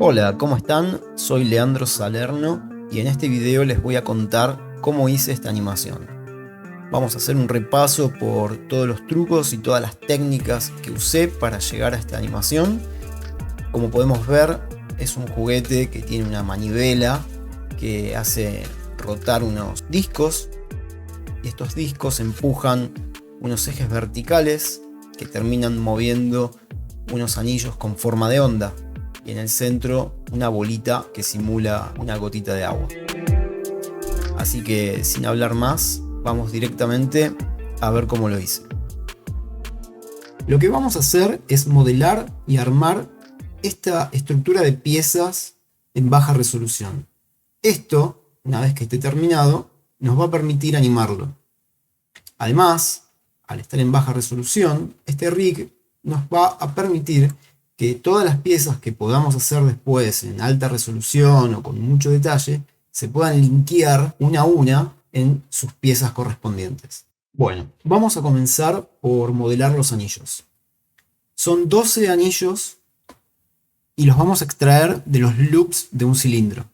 Hola, ¿cómo están? Soy Leandro Salerno y en este video les voy a contar cómo hice esta animación. Vamos a hacer un repaso por todos los trucos y todas las técnicas que usé para llegar a esta animación. Como podemos ver, es un juguete que tiene una manivela que hace rotar unos discos y estos discos empujan unos ejes verticales que terminan moviendo unos anillos con forma de onda. Y en el centro una bolita que simula una gotita de agua. Así que sin hablar más, vamos directamente a ver cómo lo hice. Lo que vamos a hacer es modelar y armar esta estructura de piezas en baja resolución. Esto, una vez que esté terminado, nos va a permitir animarlo. Además, al estar en baja resolución, este rig nos va a permitir que todas las piezas que podamos hacer después en alta resolución o con mucho detalle se puedan linkear una a una en sus piezas correspondientes. Bueno, vamos a comenzar por modelar los anillos. Son 12 anillos y los vamos a extraer de los loops de un cilindro.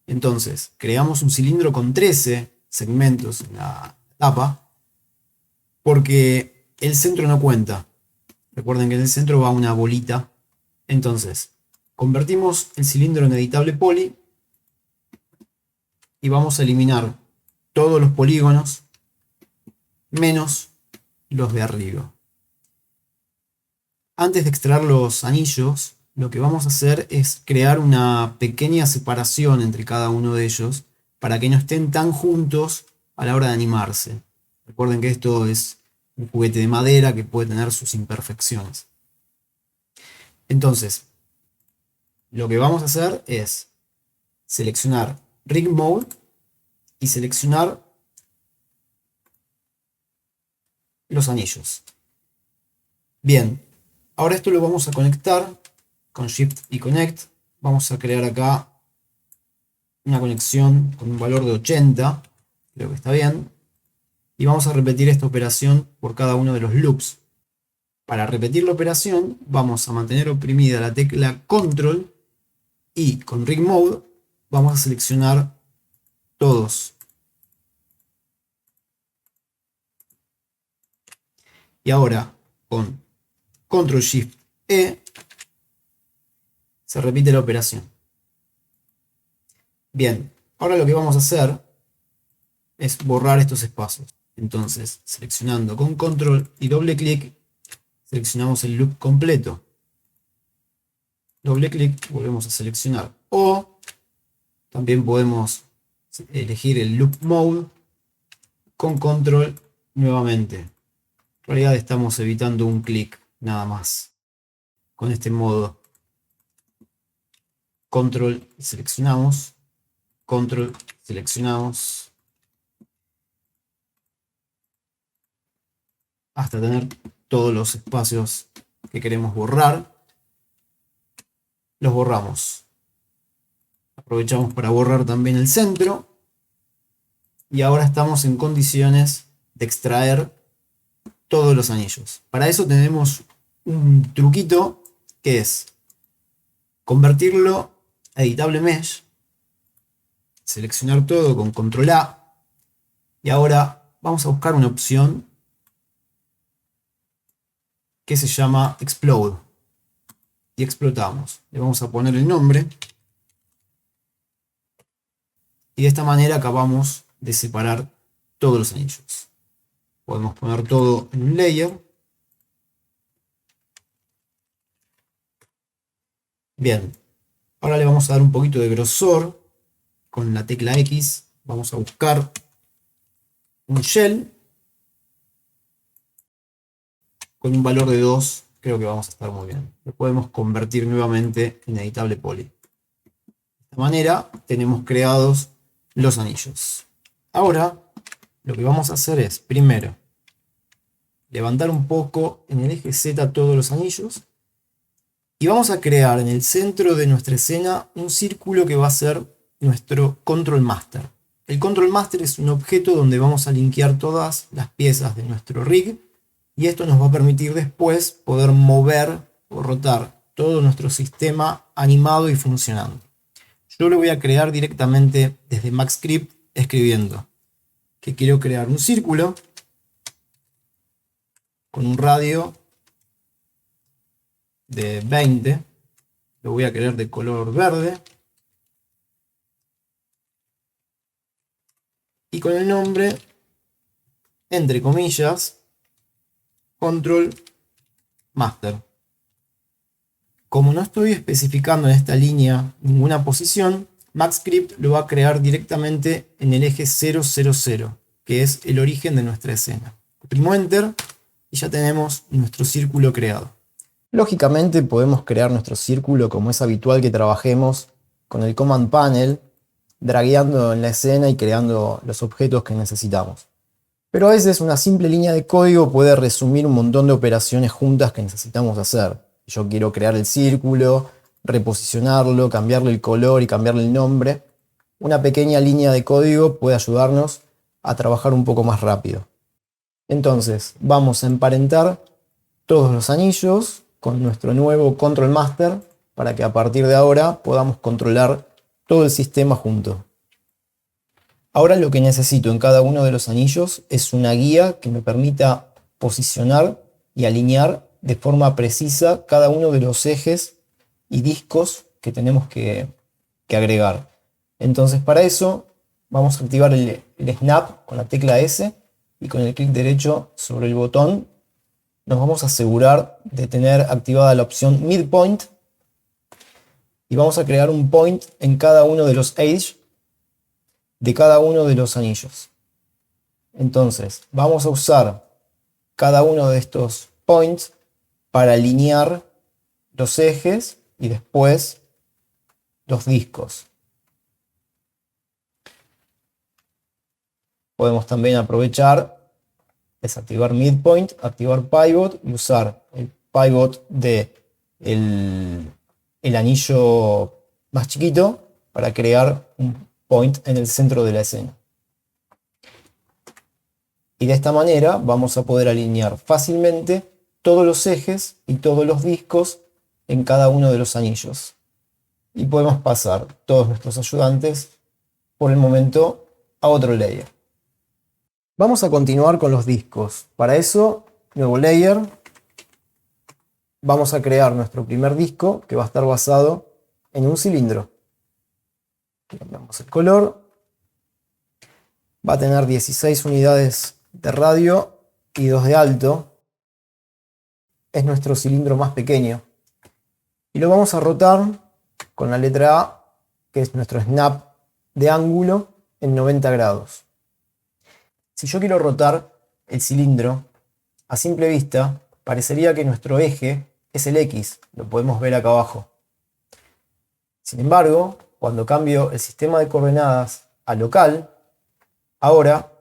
Entonces, creamos un cilindro con 13 segmentos en la tapa porque el centro no cuenta. Recuerden que en el centro va una bolita. Entonces, convertimos el cilindro en editable poly y vamos a eliminar todos los polígonos menos los de arriba. Antes de extraer los anillos, lo que vamos a hacer es crear una pequeña separación entre cada uno de ellos para que no estén tan juntos a la hora de animarse. Recuerden que esto es un juguete de madera que puede tener sus imperfecciones. Entonces, lo que vamos a hacer es seleccionar Rig Mode y seleccionar los anillos. Bien, ahora esto lo vamos a conectar con Shift y Connect. Vamos a crear acá una conexión con un valor de 80, creo que está bien. Y vamos a repetir esta operación por cada uno de los loops. Para repetir la operación vamos a mantener oprimida la tecla Control y con Rig Mode vamos a seleccionar todos. Y ahora con Control Shift E se repite la operación. Bien, ahora lo que vamos a hacer es borrar estos espacios. Entonces, seleccionando con Control y doble clic, seleccionamos el loop completo. Doble clic, volvemos a seleccionar. O también podemos elegir el Loop Mode con Control nuevamente. En realidad estamos evitando un clic nada más. Con este modo, Control seleccionamos, Control seleccionamos, hasta tener todos los espacios que queremos borrar. Los borramos. Aprovechamos para borrar también el centro. Y ahora estamos en condiciones de extraer todos los anillos. Para eso tenemos un truquito que es convertirlo a editable mesh. Seleccionar todo con Control A. Y ahora vamos a buscar una opción que se llama Explode. Y explotamos. Le vamos a poner el nombre. Y de esta manera acabamos de separar todos los anillos. Podemos poner todo en un layer. Bien. Ahora le vamos a dar un poquito de grosor. Con la tecla X vamos a buscar un shell. Con un valor de 2 creo que vamos a estar muy bien. Lo podemos convertir nuevamente en editable poly. De esta manera tenemos creados los anillos. Ahora lo que vamos a hacer es, primero, levantar un poco en el eje Z todos los anillos. Y vamos a crear en el centro de nuestra escena un círculo que va a ser nuestro Control Master. El Control Master es un objeto donde vamos a linkear todas las piezas de nuestro rig. Y esto nos va a permitir después poder mover o rotar todo nuestro sistema animado y funcionando. Yo lo voy a crear directamente desde MaxScript escribiendo que quiero crear un círculo con un radio de 20. Lo voy a querer de color verde. Y con el nombre, entre comillas, control master. Como no estoy especificando en esta línea ninguna posición, MaxScript lo va a crear directamente en el eje 000, que es el origen de nuestra escena. Oprimo Enter y ya tenemos nuestro círculo creado. Lógicamente podemos crear nuestro círculo como es habitual que trabajemos con el Command Panel, dragueando en la escena y creando los objetos que necesitamos. Pero a veces una simple línea de código puede resumir un montón de operaciones juntas que necesitamos hacer. Yo quiero crear el círculo, reposicionarlo, cambiarle el color y cambiarle el nombre. Una pequeña línea de código puede ayudarnos a trabajar un poco más rápido. Entonces vamos a emparentar todos los anillos con nuestro nuevo Control Master para que a partir de ahora podamos controlar todo el sistema junto. Ahora lo que necesito en cada uno de los anillos es una guía que me permita posicionar y alinear de forma precisa cada uno de los ejes y discos que tenemos que agregar. Entonces para eso vamos a activar el Snap con la tecla S y con el clic derecho sobre el botón nos vamos a asegurar de tener activada la opción Midpoint y vamos a crear un point en cada uno de los edge de cada uno de los anillos. Entonces vamos a usar cada uno de estos points para alinear los ejes y después los discos. Podemos también aprovechar, desactivar midpoint, activar pivot y usar el pivot de el anillo más chiquito para crear un point en el centro de la escena. Y de esta manera vamos a poder alinear fácilmente todos los ejes y todos los discos en cada uno de los anillos. Y podemos pasar todos nuestros ayudantes por el momento a otro layer. Vamos a continuar con los discos. Para eso, nuevo layer. Vamos a crear nuestro primer disco que va a estar basado en un cilindro. Cambiamos el color. Va a tener 16 unidades de radio y 2 de alto. Es nuestro cilindro más pequeño. Y lo vamos a rotar con la letra A, que es nuestro snap de ángulo en 90 grados. Si yo quiero rotar el cilindro, a simple vista, parecería que nuestro eje es el X, lo podemos ver acá abajo. Sin embargo, cuando cambio el sistema de coordenadas a local, ahora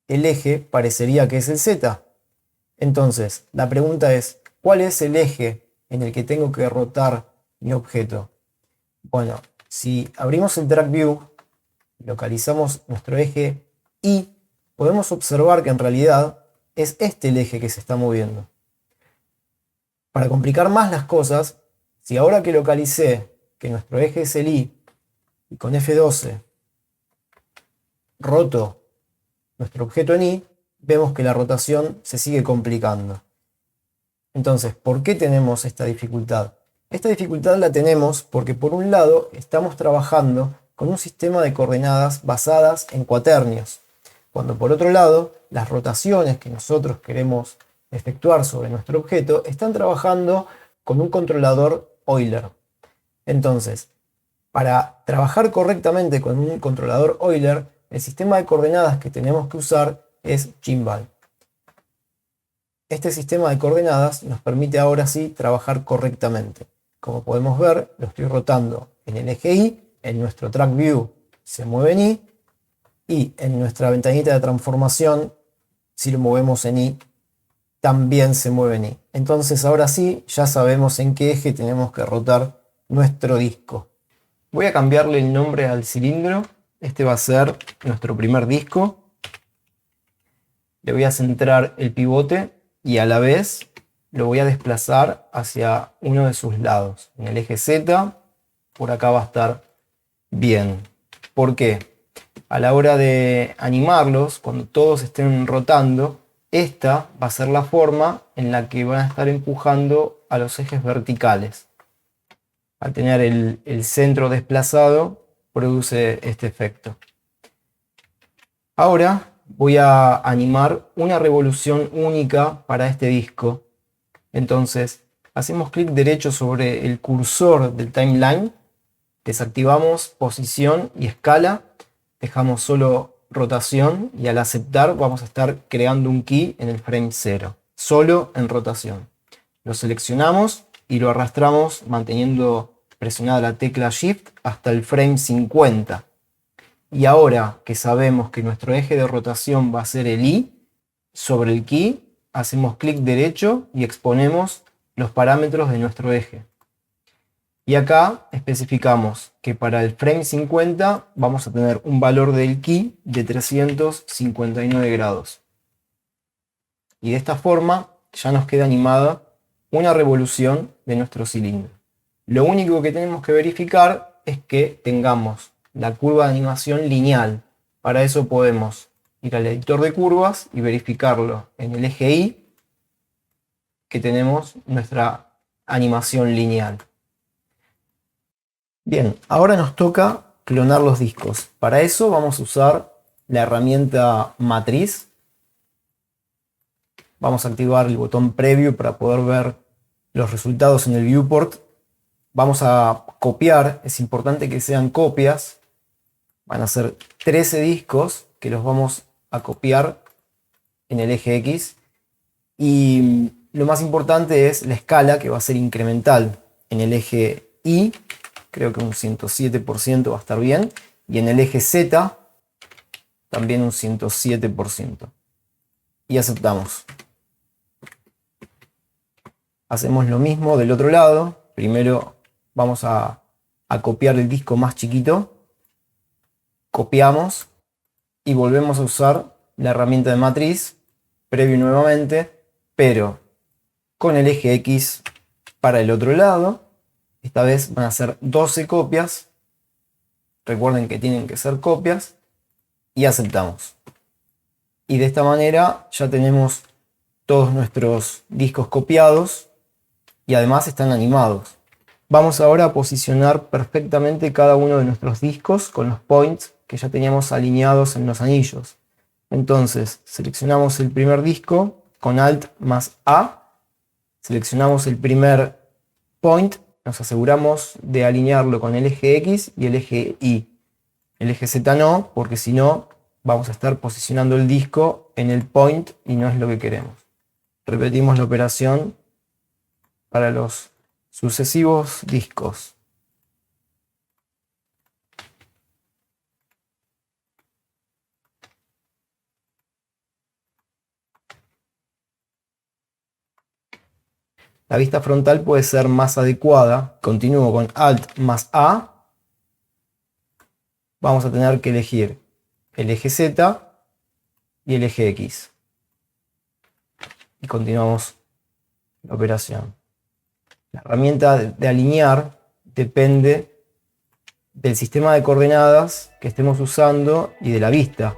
el eje parecería que es el Z. Entonces, la pregunta es, ¿cuál es el eje en el que tengo que rotar mi objeto? Bueno, si abrimos el Track View, localizamos nuestro eje Y, podemos observar que en realidad es este el eje que se está moviendo. Para complicar más las cosas, si ahora que localicé que nuestro eje es el Y y con F12 roto nuestro objeto en Y, vemos que la rotación se sigue complicando. Entonces, ¿por qué tenemos esta dificultad? Esta dificultad la tenemos porque por un lado estamos trabajando con un sistema de coordenadas basadas en cuaternios, cuando por otro lado las rotaciones que nosotros queremos efectuar sobre nuestro objeto están trabajando con un controlador Euler. Entonces, para trabajar correctamente con un controlador Euler, el sistema de coordenadas que tenemos que usar es Gimbal. Este sistema de coordenadas nos permite ahora sí trabajar correctamente. Como podemos ver, lo estoy rotando en el eje Y, en nuestro Track View se mueve en Y, y en nuestra ventanita de transformación, si lo movemos en Y, también se mueve en Y. Entonces ahora sí, ya sabemos en qué eje tenemos que rotar nuestro disco. Voy a cambiarle el nombre al cilindro. Este va a ser nuestro primer disco. Le voy a centrar el pivote y a la vez lo voy a desplazar hacia uno de sus lados. En el eje Z, por acá va a estar bien. ¿Por qué? A la hora de animarlos, cuando todos estén rotando, esta va a ser la forma en la que van a estar empujando a los ejes verticales. Al tener el centro desplazado, produce este efecto. Ahora voy a animar una revolución única para este disco. Entonces, hacemos clic derecho sobre el cursor del timeline, desactivamos posición y escala, dejamos solo rotación y al aceptar vamos a estar creando un key en el frame 0, solo en rotación. Lo seleccionamos y lo arrastramos manteniendo presionada la tecla Shift hasta el frame 50. Y ahora que sabemos que nuestro eje de rotación va a ser el I, sobre el key hacemos clic derecho y exponemos los parámetros de nuestro eje. Y acá especificamos que para el frame 50 vamos a tener un valor del key de 359 grados. Y de esta forma ya nos queda animada una revolución de nuestro cilindro. Lo único que tenemos que verificar es que tengamos la curva de animación lineal. Para eso podemos ir al editor de curvas y verificarlo en el eje Y, que tenemos nuestra animación lineal. Bien, ahora nos toca clonar los discos. Para eso vamos a usar la herramienta matriz. Vamos a activar el botón preview para poder ver los resultados en el viewport. Vamos a copiar, es importante que sean copias. Van a ser 13 discos que los vamos a copiar en el eje X. Y lo más importante es la escala, que va a ser incremental. En el eje Y, creo que un 107% va a estar bien. Y en el eje Z, también un 107%. Y aceptamos. Hacemos lo mismo del otro lado. Primero vamos a copiar el disco más chiquito. Copiamos y volvemos a usar la herramienta de matriz, preview nuevamente, pero con el eje X para el otro lado. Esta vez van a ser 12 copias. Recuerden que tienen que ser copias. Y aceptamos. Y de esta manera ya tenemos todos nuestros discos copiados y además están animados. Vamos ahora a posicionar perfectamente cada uno de nuestros discos con los points que ya teníamos alineados en los anillos. Entonces seleccionamos el primer disco con Alt más A, seleccionamos el primer point, nos aseguramos de alinearlo con el eje X y el eje Y. El eje Z no, porque si no vamos a estar posicionando el disco en el point y no es lo que queremos. Repetimos la operación para los sucesivos discos. La vista frontal puede ser más adecuada. Continúo con Alt más A. Vamos a tener que elegir el eje Z y el eje X. Y continuamos la operación. La herramienta de alinear depende del sistema de coordenadas que estemos usando y de la vista.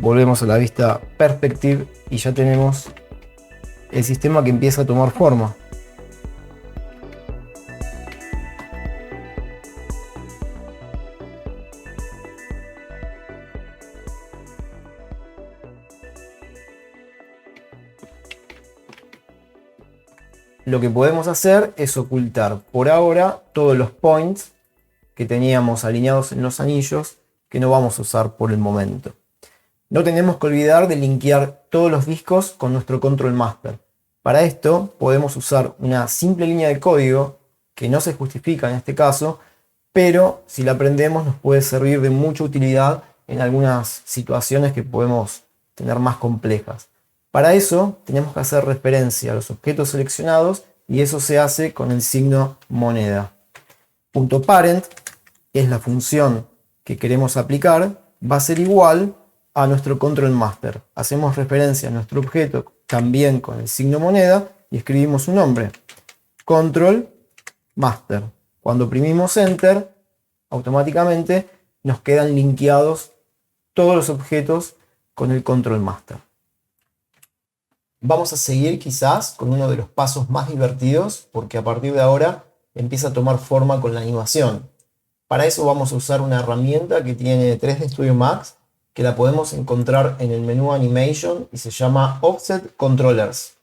Volvemos a la vista perspective y ya tenemos el sistema que empieza a tomar forma. Lo que podemos hacer es ocultar por ahora todos los points que teníamos alineados en los anillos que no vamos a usar por el momento. No tenemos que olvidar de linkear todos los discos con nuestro Control Master. Para esto podemos usar una simple línea de código que no se justifica en este caso, pero si la aprendemos nos puede servir de mucha utilidad en algunas situaciones que podemos tener más complejas. Para eso tenemos que hacer referencia a los objetos seleccionados y eso se hace con el signo moneda. .parent, que es la función que queremos aplicar, va a ser igual a nuestro Control Master. Hacemos referencia a nuestro objeto también con el signo moneda y escribimos su nombre. Control Master. Cuando oprimimos Enter, automáticamente nos quedan linkeados todos los objetos con el Control Master. Vamos a seguir quizás con uno de los pasos más divertidos, porque a partir de ahora empieza a tomar forma con la animación. Para eso vamos a usar una herramienta que tiene 3D Studio Max, que la podemos encontrar en el menú Animation y se llama Offset Controllers.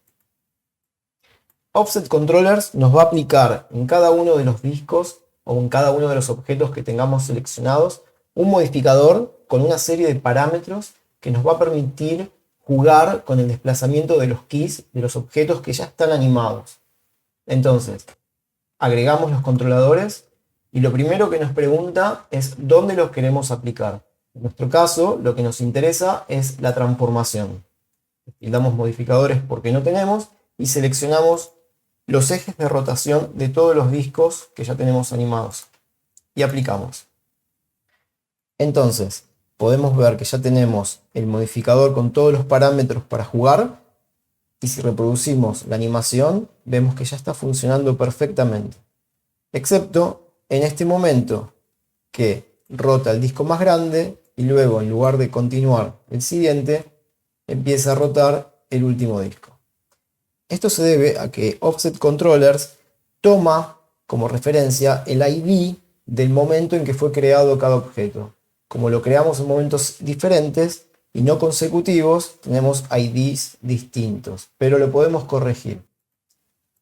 Offset Controllers nos va a aplicar en cada uno de los discos o en cada uno de los objetos que tengamos seleccionados un modificador con una serie de parámetros que nos va a permitir jugar con el desplazamiento de los keys de los objetos que ya están animados. Entonces, agregamos los controladores y lo primero que nos pregunta es dónde los queremos aplicar. En nuestro caso, lo que nos interesa es la transformación. Damos modificadores porque no tenemos y seleccionamos los ejes de rotación de todos los discos que ya tenemos animados. Y aplicamos. Entonces, podemos ver que ya tenemos el modificador con todos los parámetros para jugar. Y si reproducimos la animación, vemos que ya está funcionando perfectamente. Excepto en este momento que rota el disco más grande y luego en lugar de continuar el siguiente, empieza a rotar el último disco. Esto se debe a que Offset Controllers toma como referencia el ID del momento en que fue creado cada objeto. Como lo creamos en momentos diferentes y no consecutivos, tenemos IDs distintos, pero lo podemos corregir.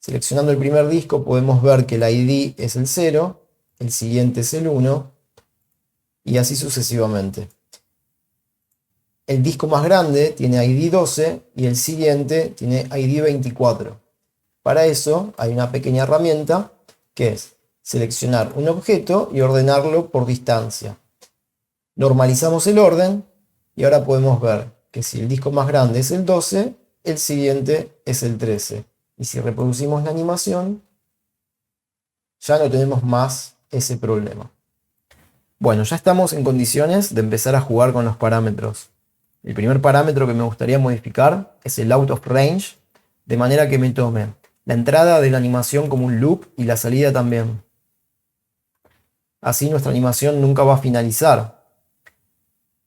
Seleccionando el primer disco podemos ver que el ID es el 0, el siguiente es el 1 y así sucesivamente. El disco más grande tiene ID 12 y el siguiente tiene ID 24. Para eso hay una pequeña herramienta que es seleccionar un objeto y ordenarlo por distancia. Normalizamos el orden y ahora podemos ver que si el disco más grande es el 12, el siguiente es el 13. Y si reproducimos la animación, ya no tenemos más ese problema. Bueno, ya estamos en condiciones de empezar a jugar con los parámetros. El primer parámetro que me gustaría modificar es el out of range, de manera que me tome la entrada de la animación como un loop y la salida también. Así nuestra animación nunca va a finalizar.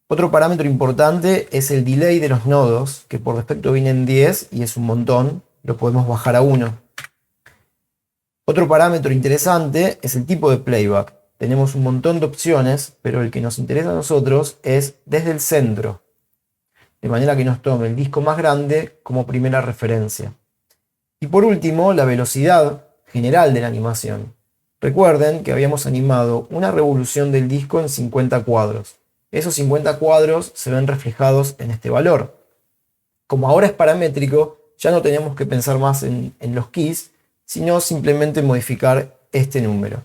Otro parámetro importante es el delay de los nodos, que por defecto viene en 10 y es un montón, lo podemos bajar a 1. Otro parámetro interesante es el tipo de playback. Tenemos un montón de opciones, pero el que nos interesa a nosotros es desde el centro, de manera que nos tome el disco más grande como primera referencia. Y por último, la velocidad general de la animación. Recuerden que habíamos animado una revolución del disco en 50 cuadros. Esos 50 cuadros se ven reflejados en este valor. Como ahora es paramétrico, ya no tenemos que pensar más en los keys, sino simplemente modificar este número.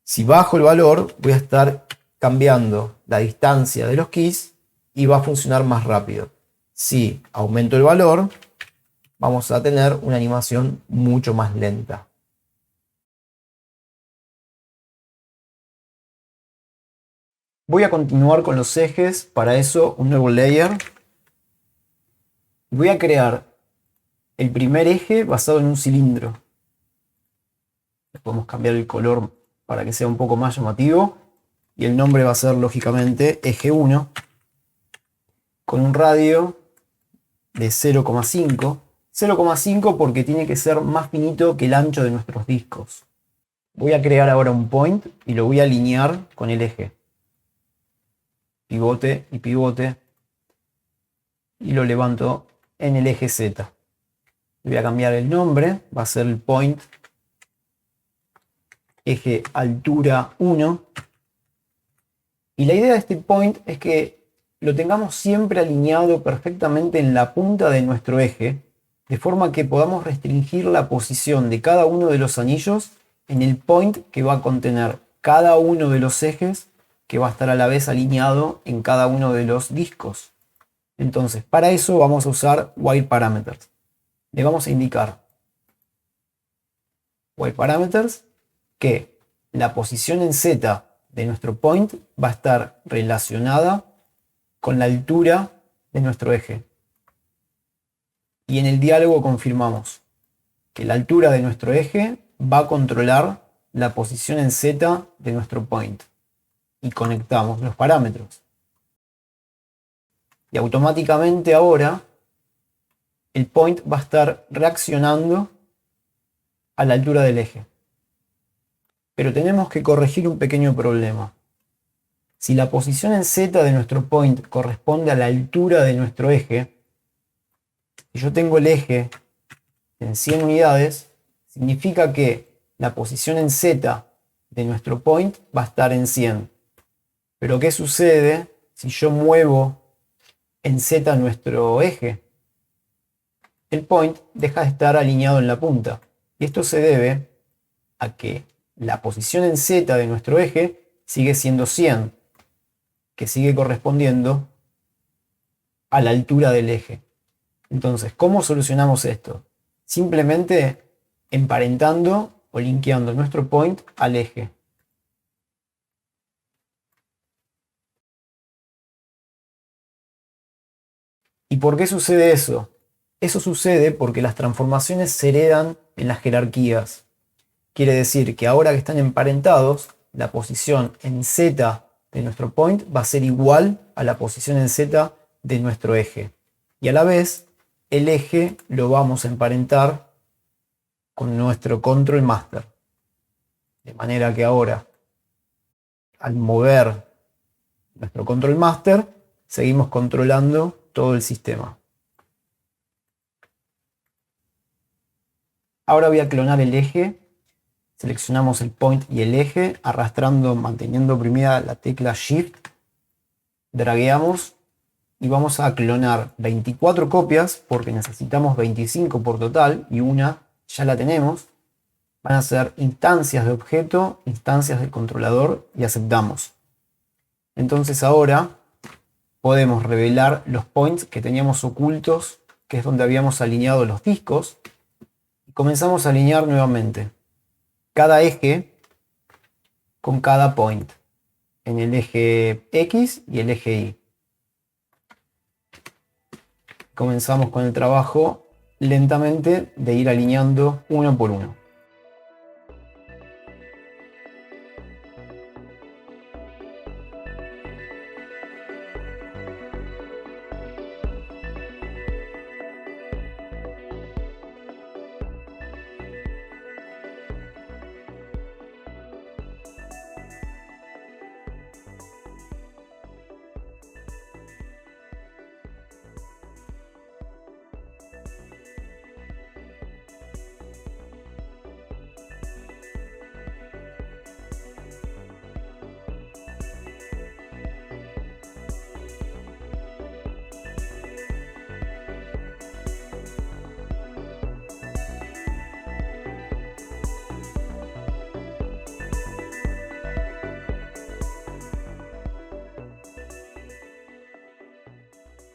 Si bajo el valor, voy a estar cambiando la distancia de los keys y va a funcionar más rápido. Si aumento el valor, vamos a tener una animación mucho más lenta. Voy a continuar con los ejes, para eso un nuevo layer. Voy a crear el primer eje basado en un cilindro. Le podemos cambiar el color para que sea un poco más llamativo. Y el nombre va a ser lógicamente eje 1. Con un radio de 0,5. 0,5 porque tiene que ser más finito que el ancho de nuestros discos. Voy a crear ahora un point y lo voy a alinear con el eje. Pivote y pivote. Y lo levanto en el eje Z. Le voy a cambiar el nombre. Va a ser el point eje altura 1. Y la idea de este point es que lo tengamos siempre alineado perfectamente en la punta de nuestro eje, de forma que podamos restringir la posición de cada uno de los anillos en el point que va a contener cada uno de los ejes que va a estar a la vez alineado en cada uno de los discos. Entonces, para eso vamos a usar WireParameters. Le vamos a indicar WireParameters que la posición en Z de nuestro point va a estar relacionada con la altura de nuestro eje. Y en el diálogo confirmamos que la altura de nuestro eje va a controlar la posición en Z de nuestro point. Y conectamos los parámetros. Y automáticamente ahora el point va a estar reaccionando a la altura del eje. Pero tenemos que corregir un pequeño problema. Si la posición en Z de nuestro point corresponde a la altura de nuestro eje, si yo tengo el eje en 100 unidades, significa que la posición en Z de nuestro point va a estar en 100. Pero ¿qué sucede si yo muevo en Z nuestro eje? El point deja de estar alineado en la punta. Y esto se debe a que la posición en Z de nuestro eje sigue siendo 100, que sigue correspondiendo a la altura del eje. Entonces, ¿cómo solucionamos esto? Simplemente emparentando o linkeando nuestro point al eje. ¿Y por qué sucede eso? Eso sucede porque las transformaciones se heredan en las jerarquías. Quiere decir que ahora que están emparentados, la posición en Z de nuestro point va a ser igual a la posición en Z de nuestro eje. Y a la vez, el eje lo vamos a emparentar con nuestro control master. De manera que ahora, al mover nuestro control master, seguimos controlando todo el sistema. Ahora voy a clonar el eje. Seleccionamos el point y el eje, arrastrando, manteniendo oprimida la tecla Shift. Dragueamos y vamos a clonar 24 copias, porque necesitamos 25 por total, y una ya la tenemos. Van a ser instancias de objeto, instancias del controlador, y aceptamos. Entonces ahora podemos revelar los points que teníamos ocultos, que es donde habíamos alineado los discos. Y comenzamos a alinear nuevamente cada eje con cada point, en el eje X y el eje Y. Comenzamos con el trabajo lentamente de ir alineando uno por uno.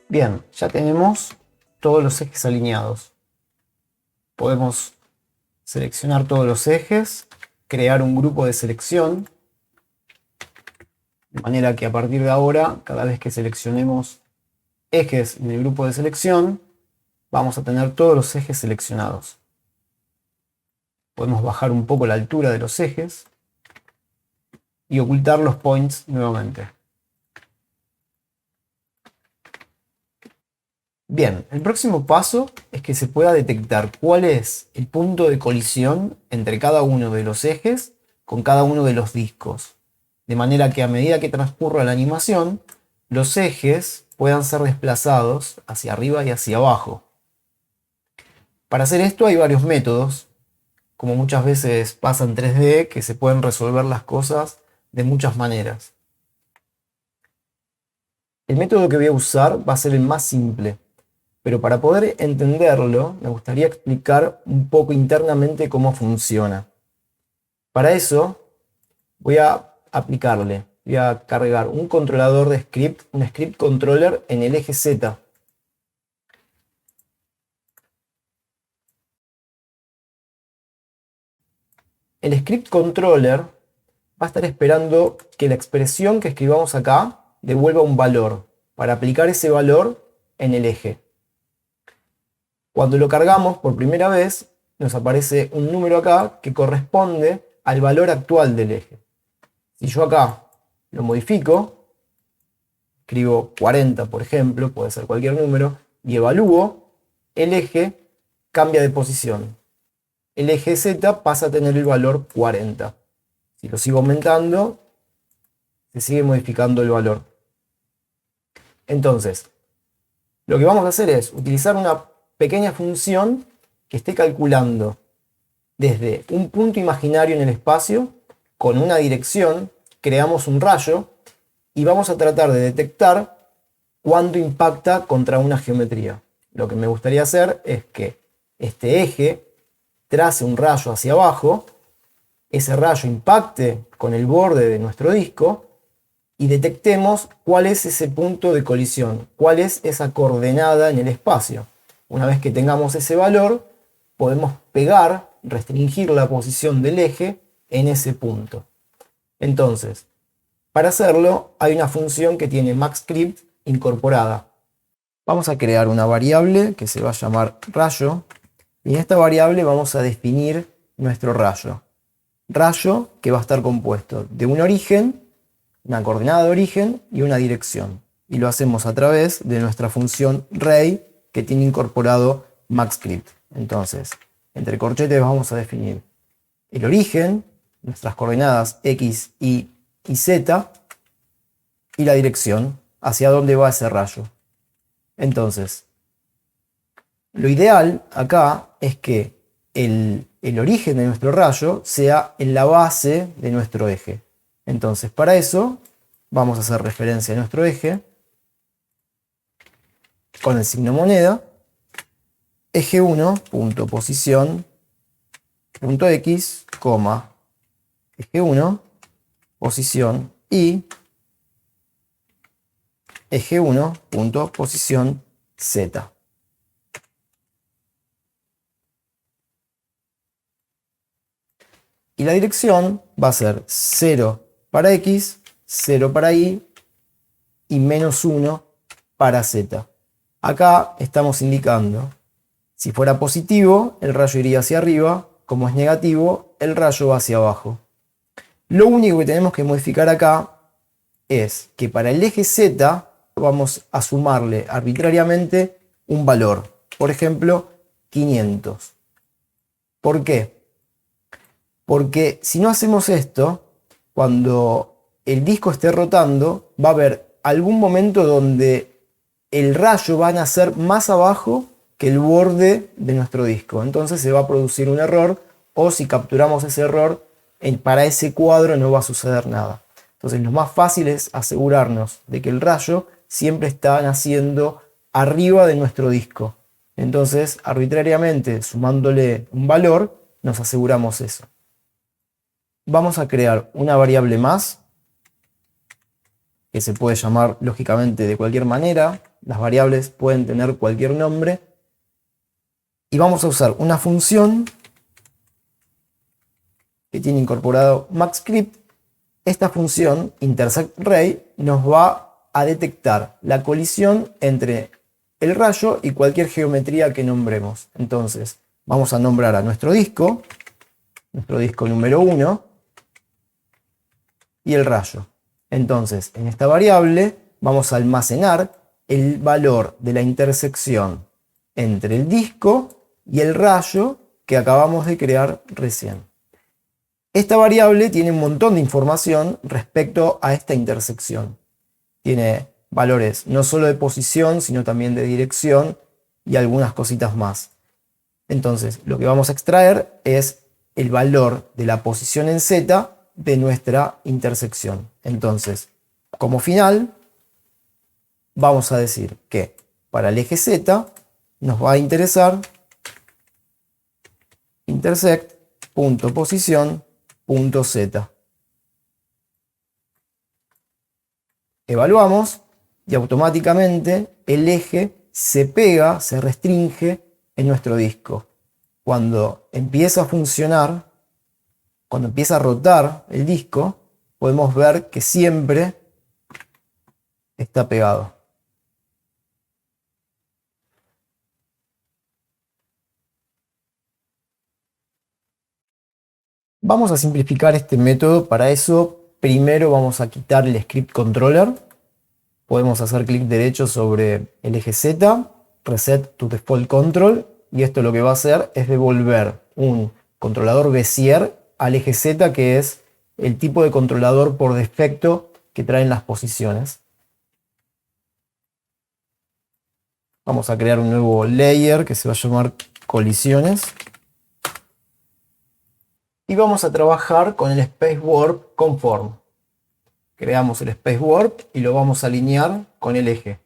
Bien, ya tenemos todos los ejes alineados. Podemos seleccionar todos los ejes, crear un grupo de selección, de manera que a partir de ahora, cada vez que seleccionemos ejes en el grupo de selección, vamos a tener todos los ejes seleccionados. Podemos bajar un poco la altura de los ejes y ocultar los points nuevamente. Bien, el próximo paso es que se pueda detectar cuál es el punto de colisión entre cada uno de los ejes con cada uno de los discos. De manera que a medida que transcurra la animación, los ejes puedan ser desplazados hacia arriba y hacia abajo. Para hacer esto hay varios métodos. como muchas veces pasa en 3D, que se pueden resolver las cosas de muchas maneras. El método que voy a usar va a ser el más simple, pero para poder entenderlo me gustaría explicar un poco internamente cómo funciona. Para eso voy a cargar un controlador de script, un script controller en el eje Z. El script controller va a estar esperando que la expresión que escribamos acá devuelva un valor, para aplicar ese valor en el eje. Cuando lo cargamos por primera vez, nos aparece un número acá que corresponde al valor actual del eje. Si yo acá lo modifico, escribo 40 por ejemplo, puede ser cualquier número, y evalúo, el eje cambia de posición. El eje Z pasa a tener el valor 40. Si lo sigo aumentando, se sigue modificando el valor. Entonces, lo que vamos a hacer es utilizar una pequeña función que esté calculando desde un punto imaginario en el espacio, con una dirección, creamos un rayo y vamos a tratar de detectar cuándo impacta contra una geometría. Lo que me gustaría hacer es que este eje trace un rayo hacia abajo, ese rayo impacte con el borde de nuestro disco y detectemos cuál es ese punto de colisión, cuál es esa coordenada en el espacio. Una vez que tengamos ese valor, podemos pegar, restringir la posición del eje en ese punto. Entonces, para hacerlo hay una función que tiene MaxScript incorporada. Vamos a crear una variable que se va a llamar rayo y en esta variable vamos a definir nuestro rayo. Rayo que va a estar compuesto de un origen, una coordenada de origen y una dirección. Y lo hacemos a través de nuestra función ray que tiene incorporado MaxScript. Entonces, entre corchetes vamos a definir el origen, nuestras coordenadas x, y z, y la dirección, hacia dónde va ese rayo. Entonces, lo ideal acá es que el origen de nuestro rayo sea en la base de nuestro eje. Entonces, para eso vamos a hacer referencia a nuestro eje con el signo moneda, eje 1.posición.x, eje 1, posición y, eje 1.posición z. Y la dirección va a ser 0 para x, 0 para y menos 1 para z. Acá estamos indicando, si fuera positivo, el rayo iría hacia arriba, como es negativo, el rayo va hacia abajo. Lo único que tenemos que modificar acá es que para el eje z vamos a sumarle arbitrariamente un valor, por ejemplo, 500. ¿Por qué? Porque si no hacemos esto, cuando el disco esté rotando, va a haber algún momento donde el rayo va a nacer más abajo que el borde de nuestro disco. Entonces se va a producir un error, o si capturamos ese error, para ese cuadro no va a suceder nada. Entonces lo más fácil es asegurarnos de que el rayo siempre está naciendo arriba de nuestro disco. Entonces, arbitrariamente, sumándole un valor, nos aseguramos eso. Vamos a crear una variable más, que se puede llamar lógicamente de cualquier manera. Las variables pueden tener cualquier nombre. Y vamos a usar una función que tiene incorporado MaxScript. Esta función, intersectRay, nos va a detectar la colisión entre el rayo y cualquier geometría que nombremos. Entonces, vamos a nombrar a nuestro disco número 1, y el rayo. Entonces, en esta variable vamos a almacenar el valor de la intersección entre el disco y el rayo que acabamos de crear recién. Esta variable tiene un montón de información respecto a esta intersección. Tiene valores no solo de posición, sino también de dirección y algunas cositas más. Entonces, lo que vamos a extraer es el valor de la posición en Z de nuestra intersección. Entonces, como final, vamos a decir que para el eje Z nos va a interesar intersect.posición.z. Evaluamos y automáticamente el eje se pega, se restringe en nuestro disco. Cuando empieza a funcionar, cuando empieza a rotar el disco, podemos ver que siempre está pegado. Vamos a simplificar este método. Para eso, primero vamos a quitar el script controller. Podemos hacer clic derecho sobre el eje Z, Reset to Default Control, y esto lo que va a hacer es devolver un controlador Bezier al eje Z, que es el tipo de controlador por defecto que traen las posiciones. Vamos a crear un nuevo layer que se va a llamar colisiones. Y vamos a trabajar con el Space Warp Conform. Creamos el Space Warp y lo vamos a alinear con el eje.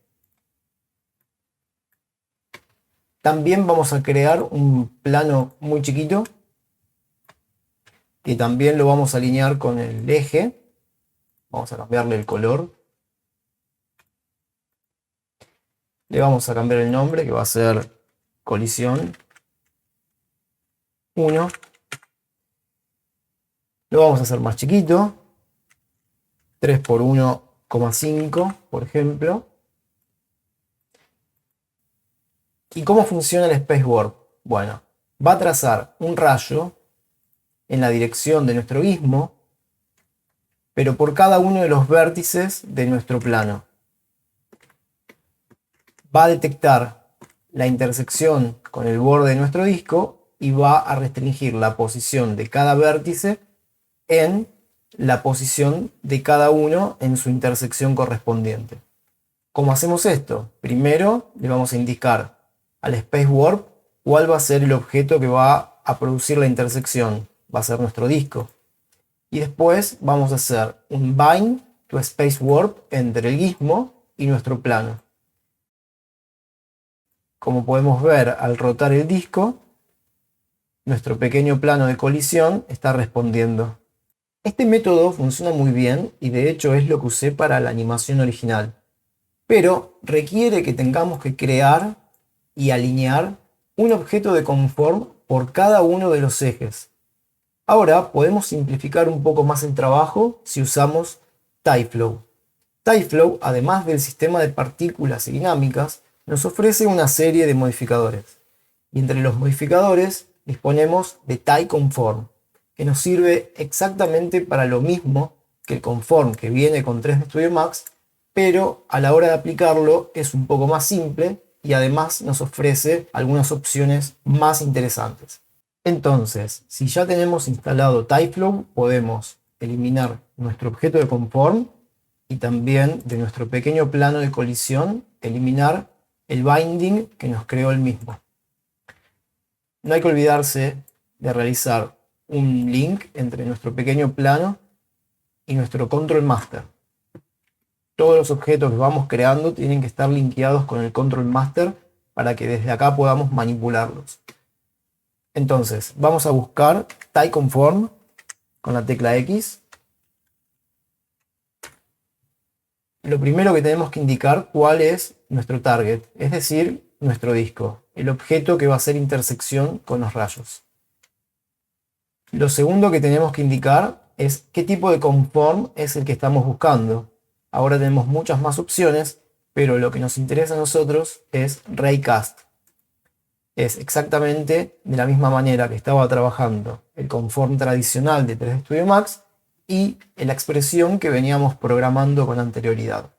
También vamos a crear un plano muy chiquito que también lo vamos a alinear con el eje. Vamos a cambiarle el color. Le vamos a cambiar el nombre, que va a ser colisión 1. Lo vamos a hacer más chiquito. 3 por 1,5, por ejemplo. ¿Y cómo funciona el Space Warp? Bueno, va a trazar un rayo en la dirección de nuestro istmo, pero por cada uno de los vértices de nuestro plano. Va a detectar la intersección con el borde de nuestro disco y va a restringir la posición de cada vértice en la posición de cada uno en su intersección correspondiente. ¿Cómo hacemos esto? Primero le vamos a indicar al Space Warp cuál va a ser el objeto que va a producir la intersección. Va a ser nuestro disco. Y después vamos a hacer un bind to Space Warp entre el gizmo y nuestro plano. Como podemos ver al rotar el disco, nuestro pequeño plano de colisión está respondiendo. Este método funciona muy bien y de hecho es lo que usé para la animación original, pero requiere que tengamos que crear y alinear un objeto de conform por cada uno de los ejes. Ahora podemos simplificar un poco más el trabajo si usamos TypeFlow. TypeFlow, además del sistema de partículas y dinámicas, nos ofrece una serie de modificadores. Y entre los modificadores disponemos de TypeConform, que nos sirve exactamente para lo mismo que el conform que viene con 3D Studio Max, pero a la hora de aplicarlo es un poco más simple y además nos ofrece algunas opciones más interesantes. Entonces, si ya tenemos instalado TypeFlow, podemos eliminar nuestro objeto de conform y también de nuestro pequeño plano de colisión eliminar el binding que nos creó el mismo. No hay que olvidarse de realizar un link entre nuestro pequeño plano y nuestro control master. Todos los objetos que vamos creando tienen que estar linkeados con el control master para que desde acá podamos manipularlos. Entonces, vamos a buscar TypeConform con la tecla X. Lo primero que tenemos que indicar cuál es nuestro target, es decir, nuestro disco, el objeto que va a hacer intersección con los rayos. Lo segundo que tenemos que indicar es qué tipo de conform es el que estamos buscando. Ahora tenemos muchas más opciones, pero lo que nos interesa a nosotros es Raycast. Es exactamente de la misma manera que estaba trabajando el conform tradicional de 3D Studio Max y la expresión que veníamos programando con anterioridad.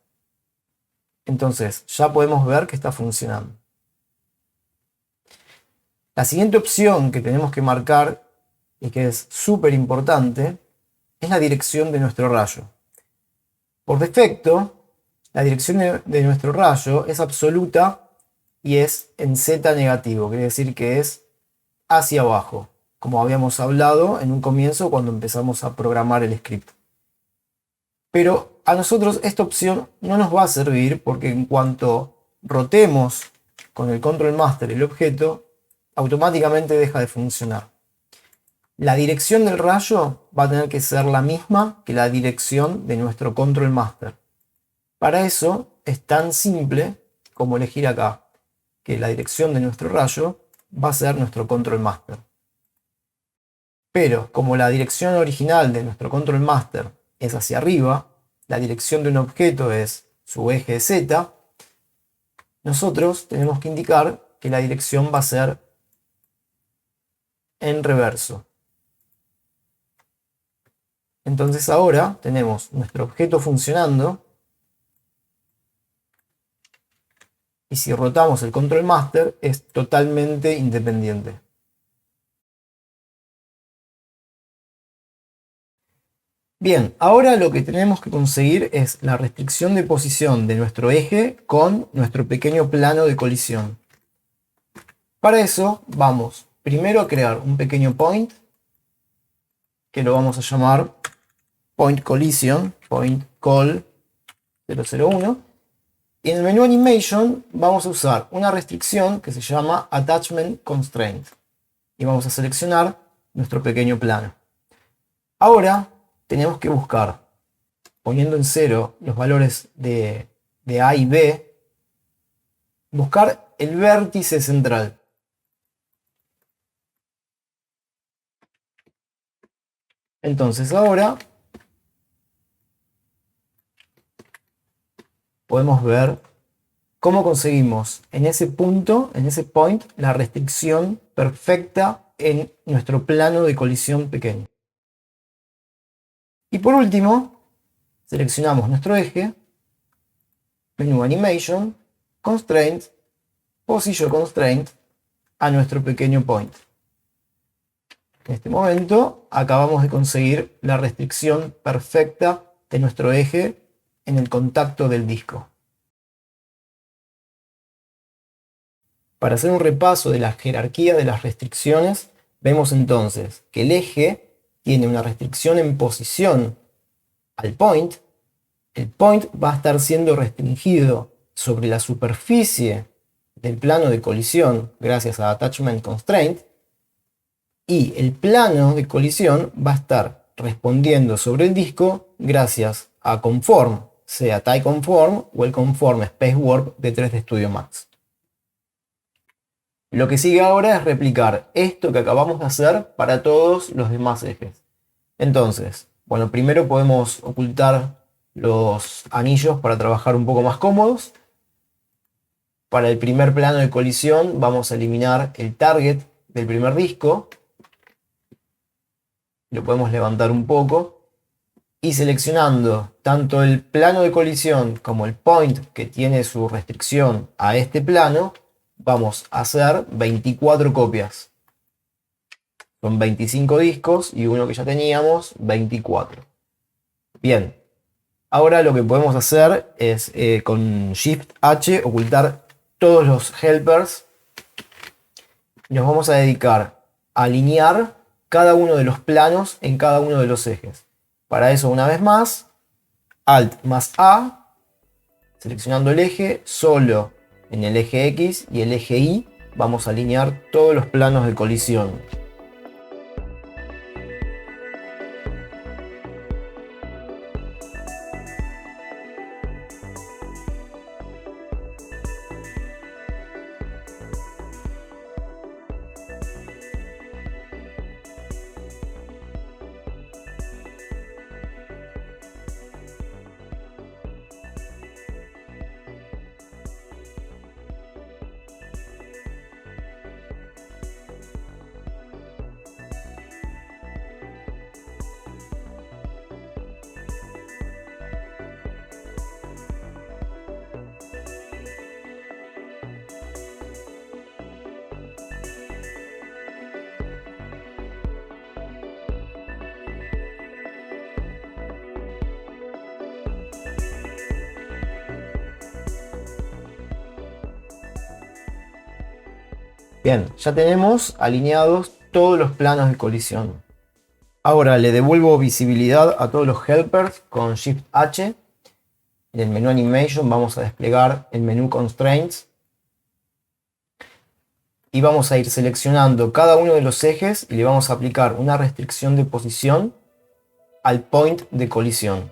Entonces ya podemos ver que está funcionando. La siguiente opción que tenemos que marcar y que es súper importante es la dirección de nuestro rayo. Por defecto, la dirección de nuestro rayo es absoluta y es en Z negativo, quiere decir que es hacia abajo. como habíamos hablado en un comienzo cuando empezamos a programar el script. Pero a nosotros esta opción no nos va a servir porque en cuanto rotemos con el control master el objeto, automáticamente deja de funcionar. La dirección del rayo va a tener que ser la misma que la dirección de nuestro control master. Para eso es tan simple como elegir acá que la dirección de nuestro rayo va a ser nuestro control master. Pero como la dirección original de nuestro control master es hacia arriba, la dirección de un objeto es su eje Z, nosotros tenemos que indicar que la dirección va a ser en reverso. Entonces ahora tenemos nuestro objeto funcionando y si rotamos el control master es totalmente independiente. Bien, ahora lo que tenemos que conseguir es la restricción de posición de nuestro eje con nuestro pequeño plano de colisión. Para eso vamos primero a crear un pequeño point que lo vamos a llamar point collision, point call 001. Y en el menú Animation vamos a usar una restricción que se llama Attachment Constraint. Y vamos a seleccionar nuestro pequeño plano. Ahora tenemos que buscar, poniendo en 0 los valores de A y B, buscar el vértice central. Entonces ahora podemos ver cómo conseguimos en ese punto, en ese point, la restricción perfecta en nuestro plano de colisión pequeño. Y por último, seleccionamos nuestro eje, menú Animation, Constraint, Position Constraint a nuestro pequeño point. En este momento acabamos de conseguir la restricción perfecta de nuestro eje en el contacto del disco. Para hacer un repaso de la jerarquía de las restricciones, vemos entonces que el eje tiene una restricción en posición al point. El point va a estar siendo restringido sobre la superficie del plano de colisión gracias a Attachment Constraint. Y el plano de colisión va a estar respondiendo sobre el disco gracias a Conform, sea TypeConform o el Conform Space Warp de 3D Studio Max. Lo que sigue ahora es replicar esto que acabamos de hacer para todos los demás ejes. Entonces, bueno, primero podemos ocultar los anillos para trabajar un poco más cómodos. Para el primer plano de colisión vamos a eliminar el target del primer disco. Lo podemos levantar un poco. Y seleccionando tanto el plano de colisión como el point que tiene su restricción a este plano, vamos a hacer 24 copias. Son 25 discos y uno que ya teníamos, 24. Bien, ahora lo que podemos hacer es con Shift H ocultar todos los helpers. Nos vamos a dedicar a alinear cada uno de los planos en cada uno de los ejes. Para eso, una vez más, Alt más A, seleccionando el eje, solo en el eje X y el eje Y vamos a alinear todos los planos de colisión. Bien, ya tenemos alineados todos los planos de colisión. Ahora le devuelvo visibilidad a todos los helpers con Shift H. En el menú Animation vamos a desplegar el menú Constraints. Y vamos a ir seleccionando cada uno de los ejes y le vamos a aplicar una restricción de posición al point de colisión.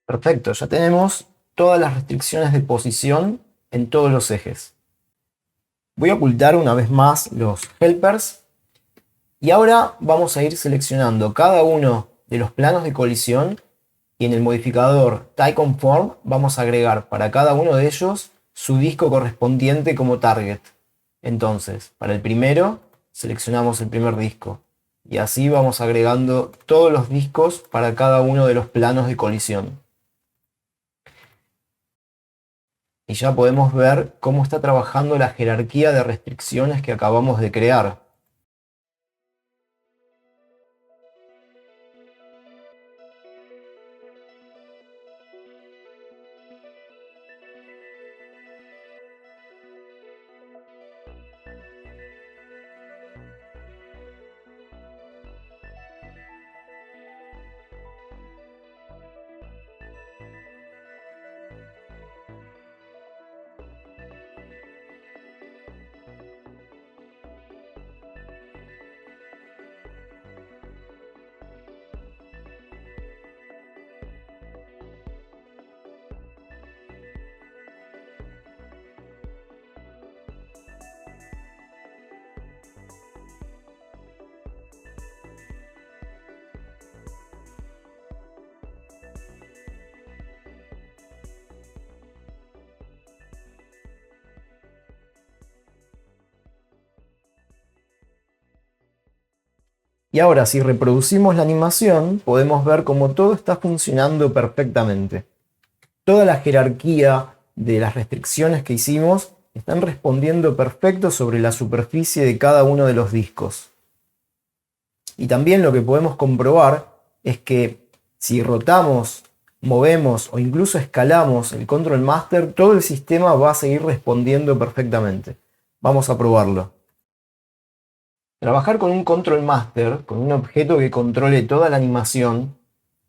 Perfecto, ya tenemos todas las restricciones de posición en todos los ejes. Voy a ocultar una vez más los helpers y ahora vamos a ir seleccionando cada uno de los planos de colisión y en el modificador TieConform vamos a agregar para cada uno de ellos su disco correspondiente como target. Entonces, para el primero seleccionamos el primer disco y así vamos agregando todos los discos para cada uno de los planos de colisión. Y ya podemos ver cómo está trabajando la jerarquía de restricciones que acabamos de crear. Y ahora si reproducimos la animación, podemos ver cómo todo está funcionando perfectamente. Toda la jerarquía de las restricciones que hicimos están respondiendo perfecto sobre la superficie de cada uno de los discos. Y también lo que podemos comprobar es que si rotamos, movemos o incluso escalamos el Control Master, todo el sistema va a seguir respondiendo perfectamente. Vamos a probarlo. Trabajar con un Control Master, con un objeto que controle toda la animación,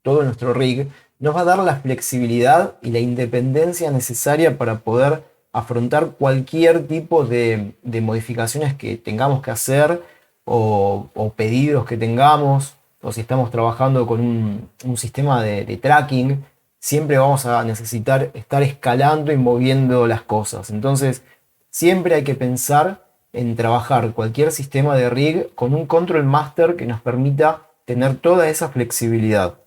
todo nuestro rig, nos va a dar la flexibilidad y la independencia necesaria para poder afrontar cualquier tipo de modificaciones que tengamos que hacer o pedidos que tengamos, o si estamos trabajando con un sistema de tracking, siempre vamos a necesitar estar escalando y moviendo las cosas. Entonces, siempre hay que pensar en trabajar cualquier sistema de rig con un Control Master que nos permita tener toda esa flexibilidad.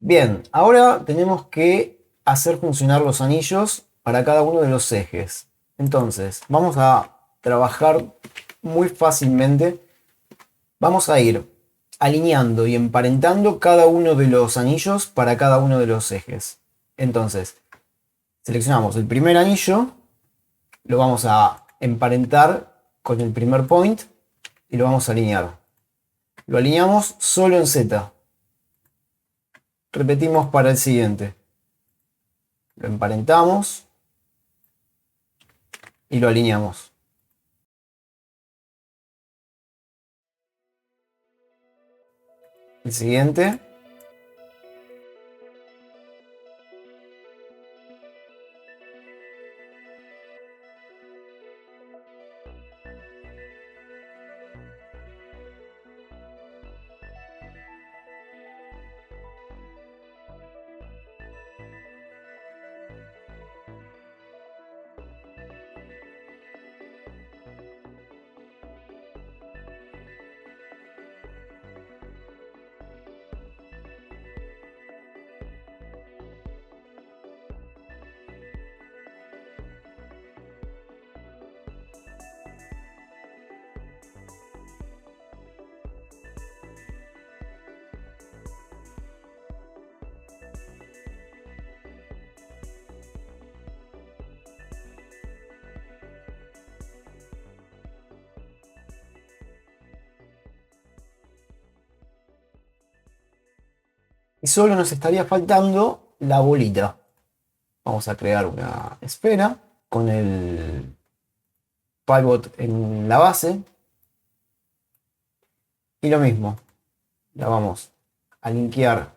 Bien, ahora tenemos que hacer funcionar los anillos para cada uno de los ejes. Entonces, vamos a trabajar muy fácilmente. Vamos a ir alineando y emparentando cada uno de los anillos para cada uno de los ejes. Entonces, seleccionamos el primer anillo, lo vamos a emparentar con el primer point y lo vamos a alinear. Lo alineamos solo en Z. Repetimos para el siguiente. Lo emparentamos y lo alineamos. El siguiente. Y solo nos estaría faltando la bolita. Vamos a crear una esfera con el pivot en la base. Y lo mismo, la vamos a linkear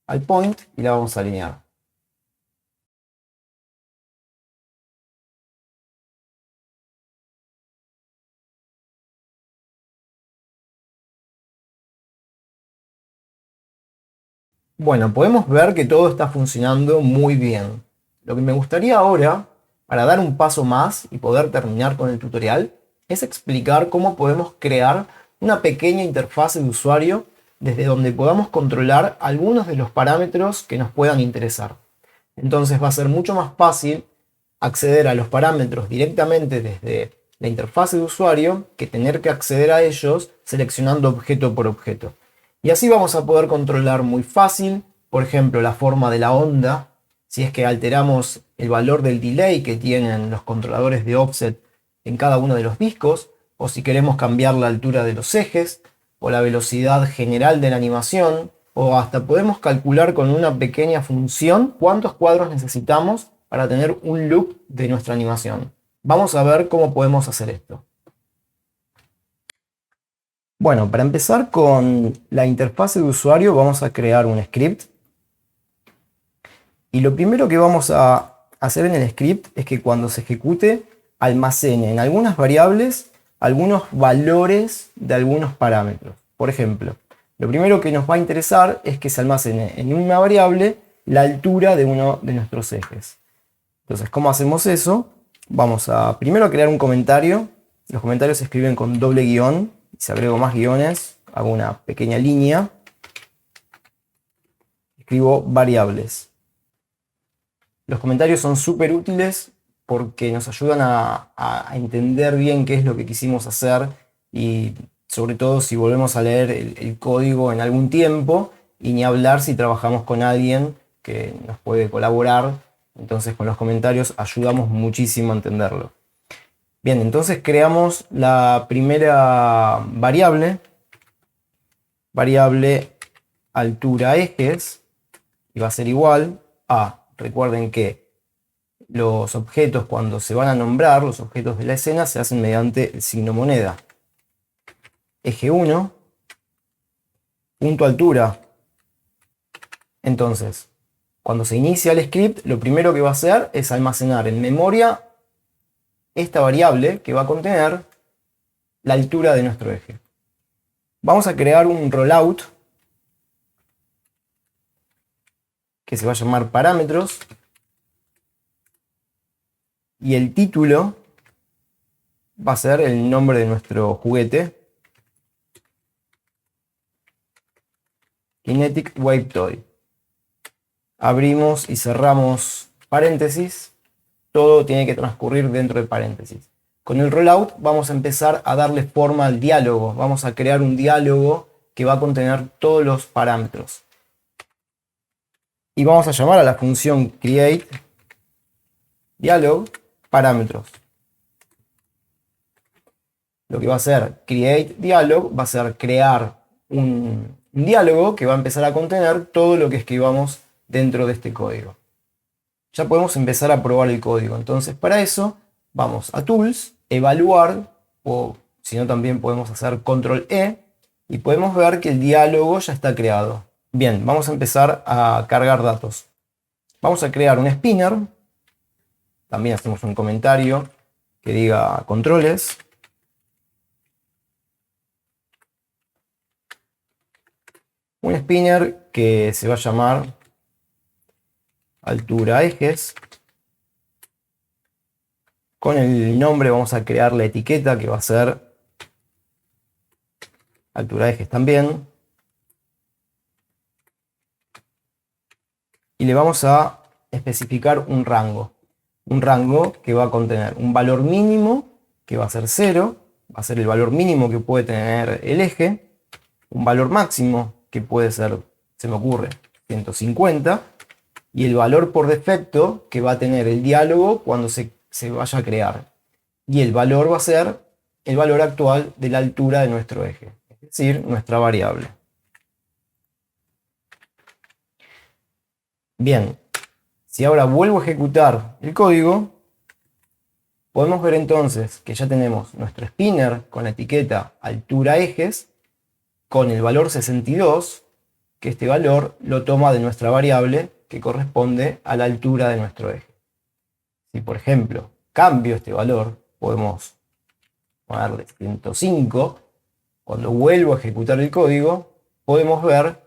al point y la vamos a alinear. Bueno, podemos ver que todo está funcionando muy bien. Lo que me gustaría ahora, para dar un paso más y poder terminar con el tutorial, es explicar cómo podemos crear una pequeña interfaz de usuario desde donde podamos controlar algunos de los parámetros que nos puedan interesar. Entonces va a ser mucho más fácil acceder a los parámetros directamente desde la interfaz de usuario que tener que acceder a ellos seleccionando objeto por objeto. Y así vamos a poder controlar muy fácil, por ejemplo, la forma de la onda, si es que alteramos el valor del delay que tienen los controladores de offset en cada uno de los discos, o si queremos cambiar la altura de los ejes, o la velocidad general de la animación, o hasta podemos calcular con una pequeña función cuántos cuadros necesitamos para tener un loop de nuestra animación. Vamos a ver cómo podemos hacer esto. Bueno, para empezar con la interfaz de usuario vamos a crear un script. Y lo primero que vamos a hacer en el script es que cuando se ejecute almacene en algunas variables algunos valores de algunos parámetros. Por ejemplo, lo primero que nos va a interesar es que se almacene en una variable la altura de uno de nuestros ejes. Entonces, ¿cómo hacemos eso? Vamos a primero a crear un comentario. Los comentarios se escriben con doble guión. Si agrego más guiones, hago una pequeña línea. Escribo variables. Los comentarios son súper útiles porque nos ayudan a entender bien qué es lo que quisimos hacer y sobre todo si volvemos a leer el código en algún tiempo y ni hablar si trabajamos con alguien que nos puede colaborar. Entonces con los comentarios ayudamos muchísimo a entenderlo. Bien, entonces creamos la primera variable altura ejes, y va a ser igual a, recuerden que los objetos cuando se van a nombrar, los objetos de la escena, se hacen mediante el signo moneda. Eje 1, punto altura. Entonces, cuando se inicia el script, lo primero que va a hacer es almacenar en memoria esta variable que va a contener la altura de nuestro eje. Vamos a crear un rollout que se va a llamar parámetros y el título va a ser el nombre de nuestro juguete, Kinetic Wave Toy. Abrimos y cerramos paréntesis, todo tiene que transcurrir dentro de paréntesis. Con el rollout vamos a empezar a darle forma al diálogo, vamos a crear un diálogo que va a contener todos los parámetros. Y vamos a llamar a la función createDialog parámetros. Lo que va a hacer createDialog va a ser crear un diálogo que va a empezar a contener todo lo que escribamos dentro de este código. Ya podemos empezar a probar el código. Entonces para eso vamos a Tools, Evaluar, o si no también podemos hacer Control E, y podemos ver que el diálogo ya está creado. Bien, vamos a empezar a cargar datos. Vamos a crear un spinner. También hacemos un comentario que diga controles. Un spinner que se va a llamar altura ejes. Con el nombre vamos a crear la etiqueta que va a ser altura ejes también. Y le vamos a especificar un rango. Un rango que va a contener un valor mínimo que va a ser 0. Va a ser el valor mínimo que puede tener el eje. Un valor máximo que puede ser, se me ocurre, 150. Y el valor por defecto que va a tener el diálogo cuando se vaya a crear. Y el valor va a ser el valor actual de la altura de nuestro eje, es decir, nuestra variable. Bien, si ahora vuelvo a ejecutar el código, podemos ver entonces que ya tenemos nuestro spinner con la etiqueta altura ejes, con el valor 62, que este valor lo toma de nuestra variable que corresponde a la altura de nuestro eje. Si por ejemplo cambio este valor, podemos ponerle 105, cuando vuelvo a ejecutar el código, podemos ver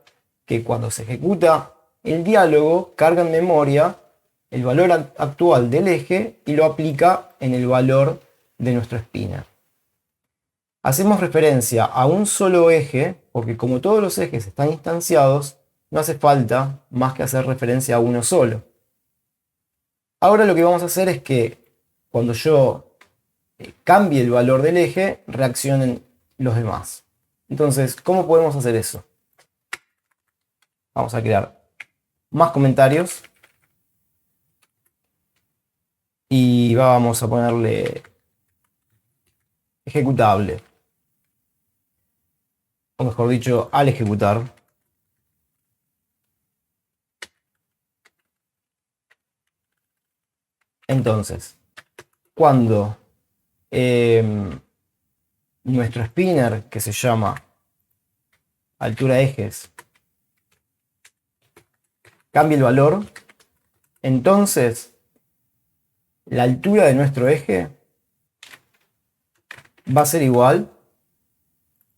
que cuando se ejecuta el diálogo, carga en memoria el valor actual del eje y lo aplica en el valor de nuestro spinner. Hacemos referencia a un solo eje porque como todos los ejes están instanciados, no hace falta más que hacer referencia a uno solo. Ahora lo que vamos a hacer es que cuando yo cambie el valor del eje, reaccionen los demás. Entonces, ¿cómo podemos hacer eso? Vamos a crear más comentarios y vamos a ponerle ejecutable, o mejor dicho, al ejecutar. Entonces, cuando nuestro spinner, que se llama altura ejes, cambie el valor, entonces la altura de nuestro eje va a ser igual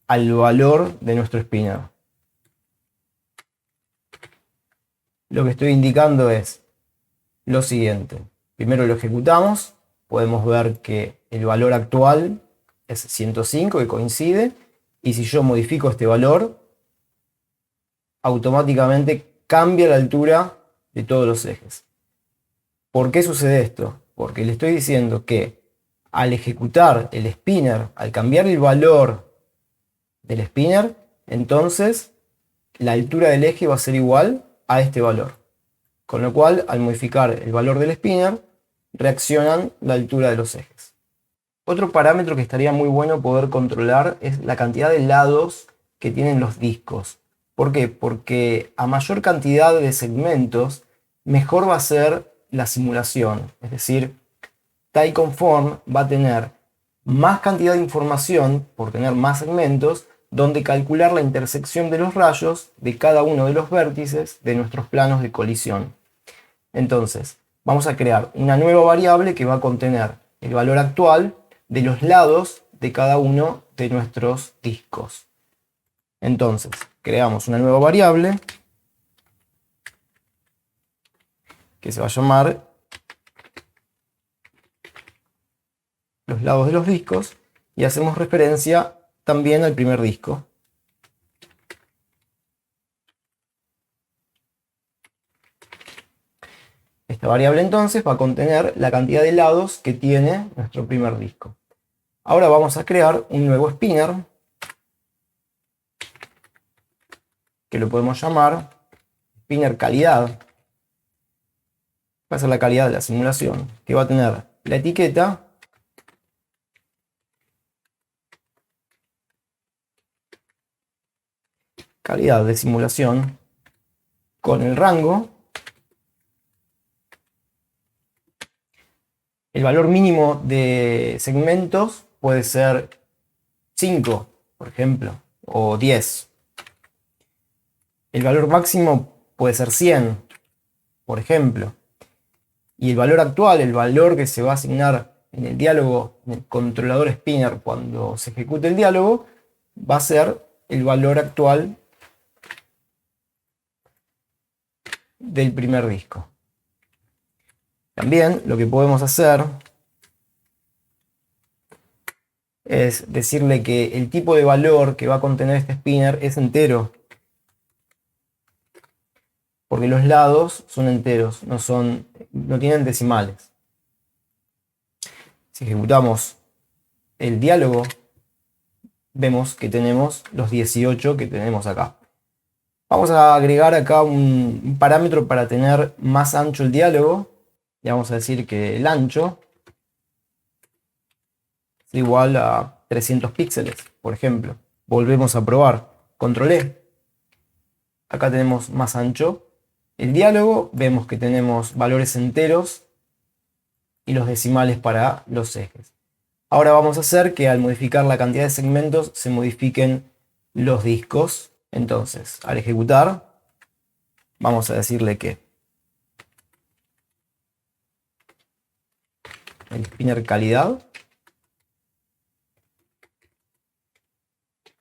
al valor de nuestro spinner. Lo que estoy indicando es lo siguiente. Primero lo ejecutamos, podemos ver que el valor actual es 105, que coincide, y si yo modifico este valor, automáticamente cambia la altura de todos los ejes. ¿Por qué sucede esto? Porque le estoy diciendo que al ejecutar el spinner, al cambiar el valor del spinner, entonces la altura del eje va a ser igual a este valor. Con lo cual, al modificar el valor del spinner, reaccionan la altura de los ejes. Otro parámetro que estaría muy bueno poder controlar es la cantidad de lados que tienen los discos. ¿Por qué? Porque a mayor cantidad de segmentos, mejor va a ser la simulación. Es decir, Tycoon va a tener más cantidad de información por tener más segmentos, donde calcular la intersección de los rayos de cada uno de los vértices de nuestros planos de colisión. Entonces, vamos a crear una nueva variable que va a contener el valor actual de los lados de cada uno de nuestros discos. Entonces, creamos una nueva variable que se va a llamar los lados de los discos y hacemos referencia también al primer disco. Esta variable entonces va a contener la cantidad de lados que tiene nuestro primer disco. Ahora vamos a crear un nuevo spinner que lo podemos llamar spinner calidad. Va a ser la calidad de la simulación, que va a tener la etiqueta calidad de simulación con el rango. El valor mínimo de segmentos puede ser 5, por ejemplo, o 10. El valor máximo puede ser 100, por ejemplo. Y el valor actual, el valor que se va a asignar en el diálogo, en el controlador spinner cuando se ejecute el diálogo, va a ser el valor actual del primer disco. También lo que podemos hacer es decirle que el tipo de valor que va a contener este spinner es entero. Porque los lados son enteros, no tienen decimales. Si ejecutamos el diálogo, vemos que tenemos los 18 que tenemos acá. Vamos a agregar acá un parámetro para tener más ancho el diálogo. Y vamos a decir que el ancho es igual a 300 píxeles, por ejemplo. Volvemos a probar. Control E. Acá tenemos más ancho el diálogo vemos que tenemos valores enteros y los decimales para los ejes. Ahora vamos a hacer que al modificar la cantidad de segmentos se modifiquen los discos. Entonces, al ejecutar, vamos a decirle que el spinner calidad,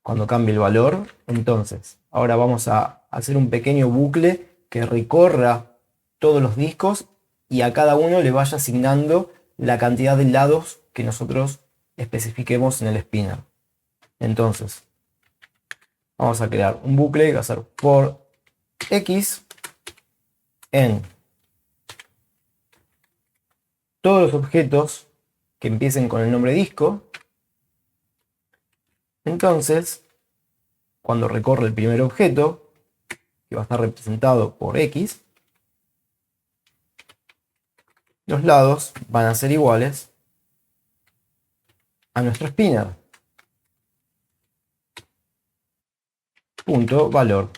cuando cambie el valor, entonces ahora vamos a hacer un pequeño bucle que recorra todos los discos y a cada uno le vaya asignando la cantidad de lados que nosotros especifiquemos en el spinner. Entonces, vamos a crear un bucle que va a ser for x en todos los objetos que empiecen con el nombre disco. Entonces, cuando recorre el primer objeto, que va a estar representado por x, los lados van a ser iguales a nuestro spinner. Punto valor.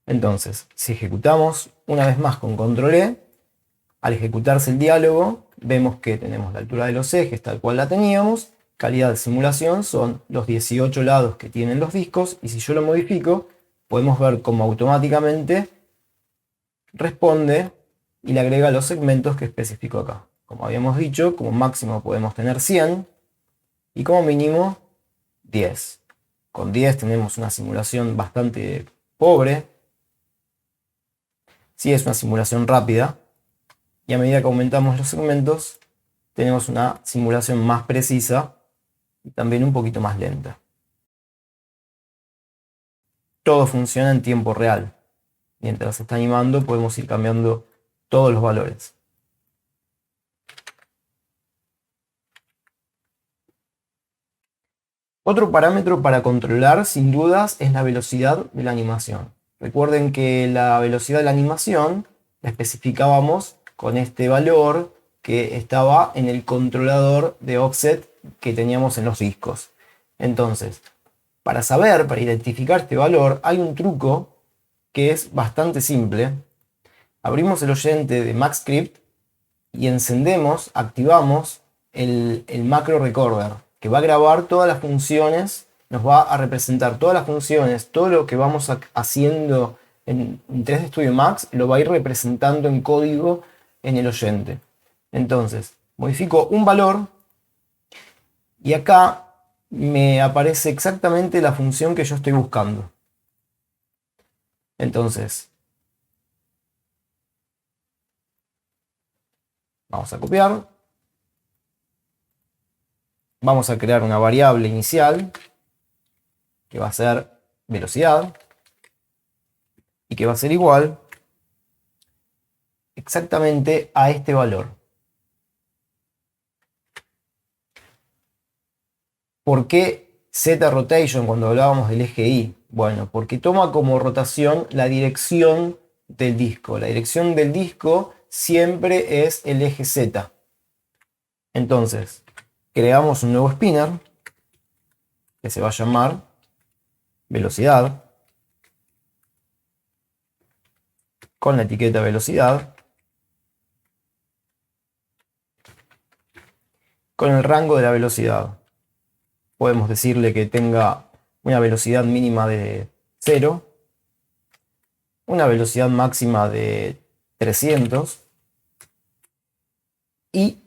Entonces, si ejecutamos una vez más con control E, al ejecutarse el diálogo, vemos que tenemos la altura de los ejes tal cual la teníamos, calidad de simulación son los 18 lados que tienen los discos, y si yo lo modifico, podemos ver cómo automáticamente responde y le agrega los segmentos que especifico acá. Como habíamos dicho, como máximo podemos tener 100 y como mínimo 10. Con 10 tenemos una simulación bastante pobre. Sí es una simulación rápida. Y a medida que aumentamos los segmentos, tenemos una simulación más precisa y también un poquito más lenta. Todo funciona en tiempo real. Mientras se está animando, podemos ir cambiando todos los valores. Otro parámetro para controlar, sin dudas, es la velocidad de la animación. Recuerden que la velocidad de la animación la especificábamos con este valor que estaba en el controlador de offset que teníamos en los discos. Entonces, para identificar este valor, hay un truco que es bastante simple. Abrimos el oyente de MaxScript y activamos el macro recorder, que va a grabar todas las funciones, nos va a representar todas las funciones, todo lo que vamos haciendo en 3D Studio Max, lo va a ir representando en código en el oyente. Entonces, modifico un valor y acá me aparece exactamente la función que yo estoy buscando. Entonces, vamos a copiar. Vamos a crear una variable inicial que va a ser velocidad y que va a ser igual exactamente a este valor. ¿Por qué Z rotation cuando hablábamos del eje Y? Bueno, porque toma como rotación la dirección del disco. La dirección del disco siempre es el eje Z. Entonces, creamos un nuevo spinner que se va a llamar velocidad, con la etiqueta velocidad, con el rango de la velocidad. Podemos decirle que tenga una velocidad mínima de 0, una velocidad máxima de 300 y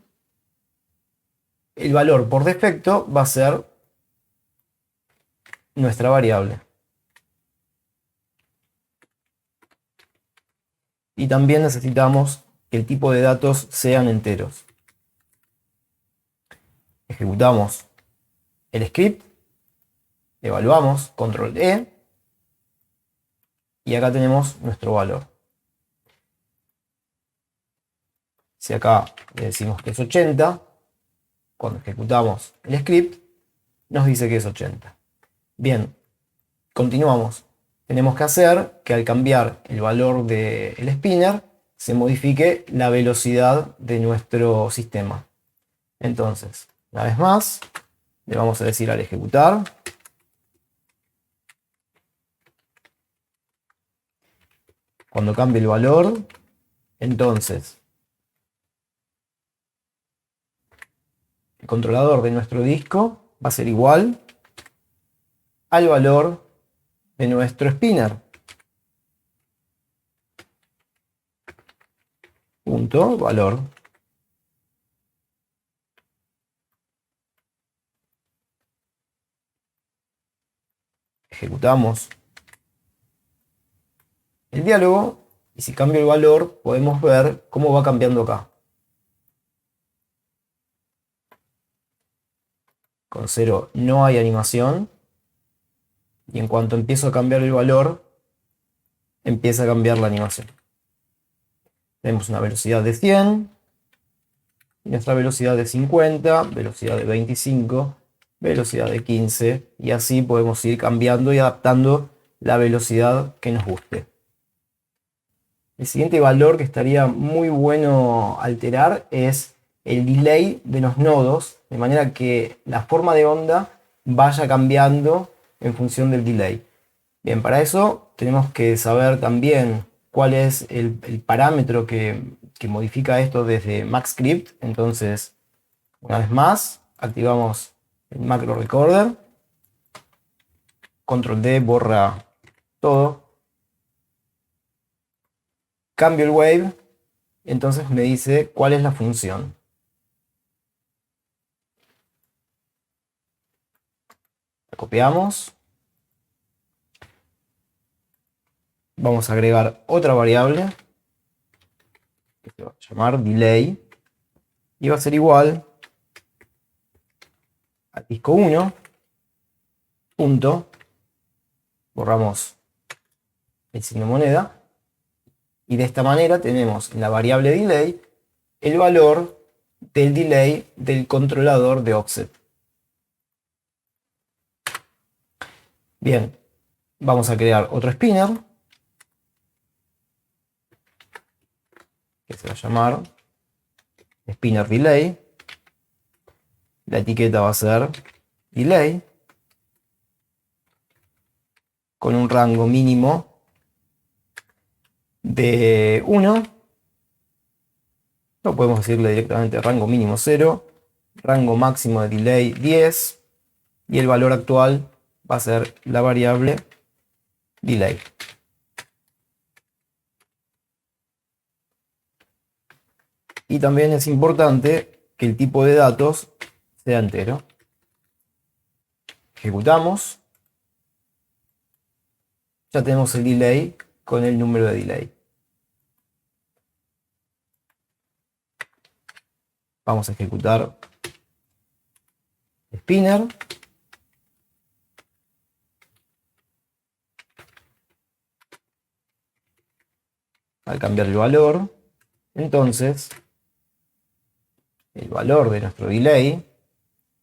el valor por defecto va a ser nuestra variable. Y también necesitamos que el tipo de datos sean enteros. Ejecutamos el script, evaluamos, control E, y acá tenemos nuestro valor. Si acá le decimos que es 80, cuando ejecutamos el script, nos dice que es 80. Bien, continuamos. Tenemos que hacer que al cambiar el valor del spinner, se modifique la velocidad de nuestro sistema. Entonces, una vez más, le vamos a decir al ejecutar Cuando cambie el valor, entonces el controlador de nuestro disco va a ser igual al valor de nuestro spinner. Punto valor. Ejecutamos el diálogo y si cambio el valor podemos ver cómo va cambiando acá. Con 0 no hay animación y en cuanto empiezo a cambiar el valor empieza a cambiar la animación. Tenemos una velocidad de 100 y nuestra velocidad de 50, velocidad de 25, velocidad de 15 y así podemos ir cambiando y adaptando la velocidad que nos guste. El siguiente valor que estaría muy bueno alterar es el delay de los nodos, de manera que la forma de onda vaya cambiando en función del delay. Bien, para eso tenemos que saber también cuál es el parámetro que modifica esto desde MaxScript. Entonces, una vez más, activamos el macro recorder, control D borra todo, cambio el wave, entonces me dice cuál es la función. La copiamos, vamos a agregar otra variable que se va a llamar delay y va a ser igual al disco 1 punto, borramos el signo moneda y de esta manera tenemos en la variable delay el valor del delay del controlador de offset. Bien, vamos a crear otro spinner que se va a llamar spinner delay. La etiqueta va a ser delay con un rango mínimo de 1. No podemos decirle directamente rango mínimo 0, rango máximo de delay 10 y el valor actual va a ser la variable delay. Y también es importante que el tipo de datos sea entero. Ejecutamos. Ya tenemos el delay con el número de delay. Vamos a ejecutar spinner. Al cambiar el valor, entonces el valor de nuestro delay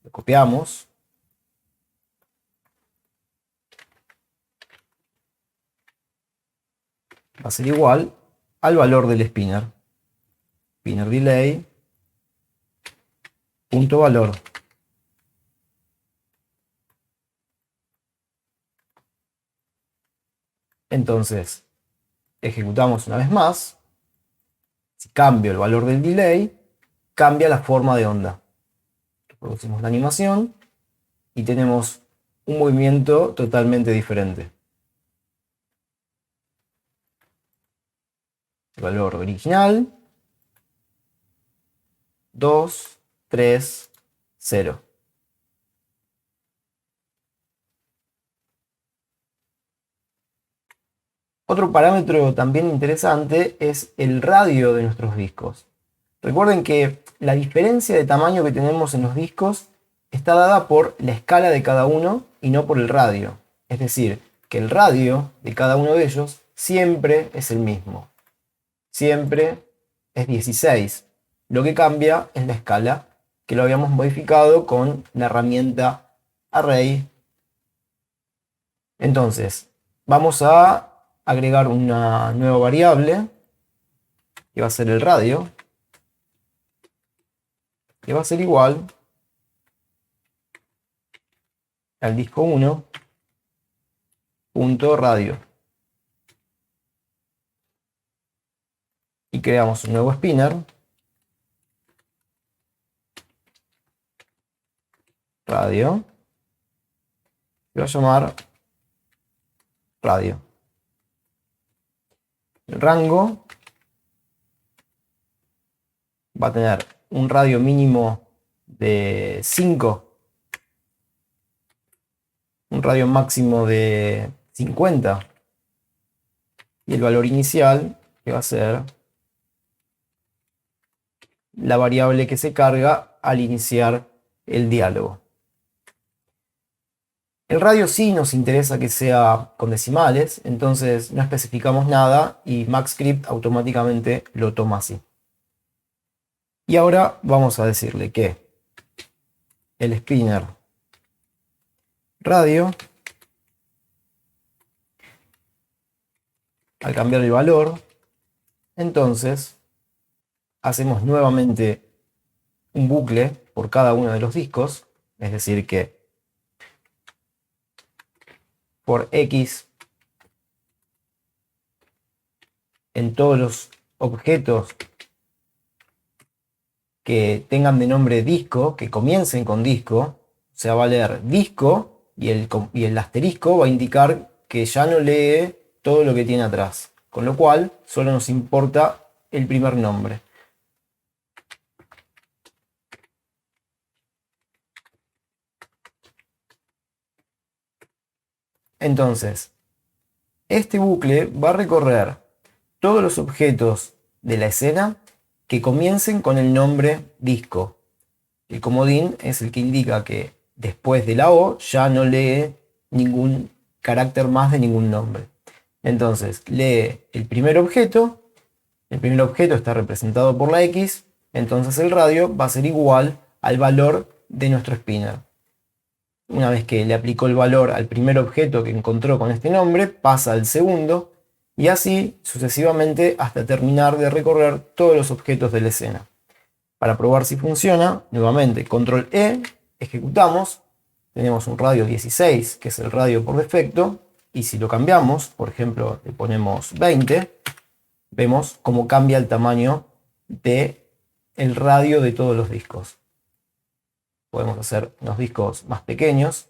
lo copiamos. Va a ser igual al valor del spinner. Spinner delay punto valor. Entonces, ejecutamos una vez más. Si cambio el valor del delay, cambia la forma de onda. Reproducimos la animación y tenemos un movimiento totalmente diferente. El valor original, 2, 3, 0. Otro parámetro también interesante es el radio de nuestros discos. Recuerden que la diferencia de tamaño que tenemos en los discos está dada por la escala de cada uno y no por el radio. Es decir, que el radio de cada uno de ellos siempre es el mismo. Siempre es 16. Lo que cambia es la escala, que lo habíamos modificado con la herramienta Array. Entonces, vamos a agregar una nueva variable que va a ser el radio, que va a ser igual al disco 1 punto radio. y creamos un nuevo spinner, radio, y va a llamar radio. El rango va a tener un radio mínimo de 5, un radio máximo de 50 y el valor inicial, que va a ser la variable que se carga al iniciar el diálogo. El radio sí nos interesa que sea con decimales, entonces no especificamos nada y MaxScript automáticamente lo toma así. Y ahora vamos a decirle que el spinner radio, al cambiar el valor, entonces hacemos nuevamente un bucle por cada uno de los discos, es decir que por X en todos los objetos que tengan de nombre disco, que comiencen con disco, se va a valer disco y el asterisco va a indicar que ya no lee todo lo que tiene atrás, con lo cual solo nos importa el primer nombre. Entonces, este bucle va a recorrer todos los objetos de la escena que comiencen con el nombre disco. El comodín es el que indica que después de la O ya no lee ningún carácter más de ningún nombre. Entonces, lee el primer objeto está representado por la X, entonces el radio va a ser igual al valor de nuestro spinner. Una vez que le aplicó el valor al primer objeto que encontró con este nombre, pasa al segundo y así sucesivamente hasta terminar de recorrer todos los objetos de la escena. Para probar si funciona, nuevamente control E, ejecutamos, tenemos un radio 16 que es el radio por defecto y si lo cambiamos, por ejemplo le ponemos 20, vemos cómo cambia el tamaño del radio de todos los discos. Podemos hacer unos discos más pequeños.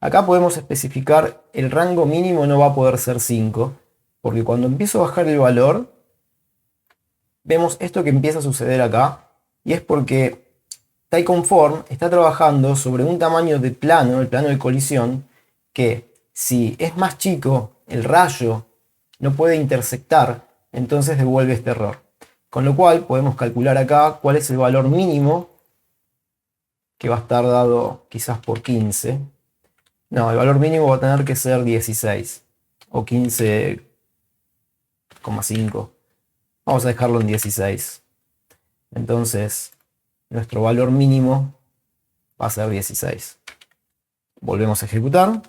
Acá podemos especificar el rango mínimo no va a poder ser 5, porque cuando empiezo a bajar el valor, vemos esto que empieza a suceder acá, y es porque Typeconform está trabajando sobre un tamaño de plano, el plano de colisión, que si es más chico, el rayo no puede intersectar, entonces devuelve este error. Con lo cual podemos calcular acá cuál es el valor mínimo que va a estar dado quizás por 15. No, el valor mínimo va a tener que ser 16 o 15,5. Vamos a dejarlo en 16. Entonces, nuestro valor mínimo va a ser 16. Volvemos a ejecutar.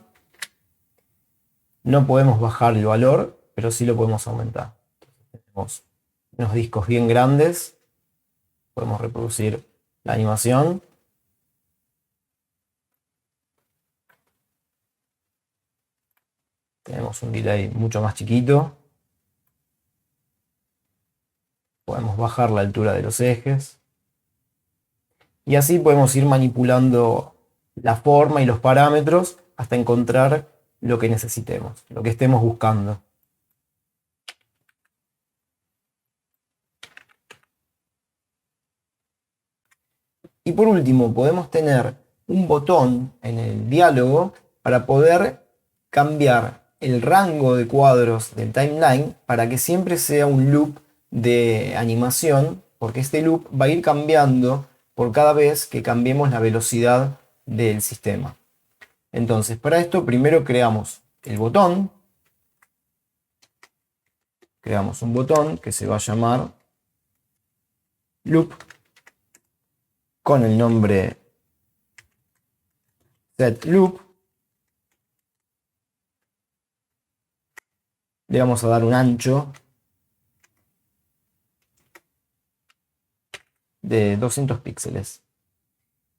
No podemos bajar el valor, pero sí lo podemos aumentar. Tenemos unos discos bien grandes, podemos reproducir la animación. Tenemos un delay mucho más chiquito. Podemos bajar la altura de los ejes. Y así podemos ir manipulando la forma y los parámetros hasta encontrar lo que necesitemos, lo que estemos buscando. Y por último, podemos tener un botón en el diálogo para poder cambiar el rango de cuadros del timeline para que siempre sea un loop de animación, porque este loop va a ir cambiando por cada vez que cambiemos la velocidad del sistema. Entonces, para esto primero creamos el botón. Creamos un botón que se va a llamar loop con el nombre setLoop. Le vamos a dar un ancho de 200 píxeles.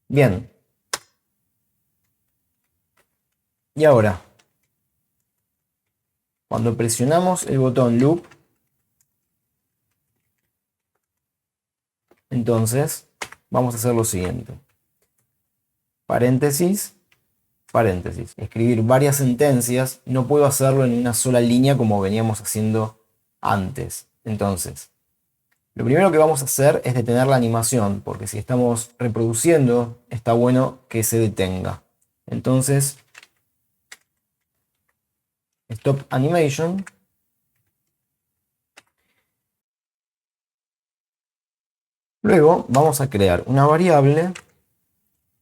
Bien. Y ahora, cuando presionamos el botón loop, Entonces, vamos a hacer lo siguiente. Paréntesis, paréntesis. Escribir varias sentencias. No puedo hacerlo en una sola línea como veníamos haciendo antes. Entonces, lo primero que vamos a hacer es detener la animación, porque si estamos reproduciendo, está bueno que se detenga. Entonces, stop animation. Luego vamos a crear una variable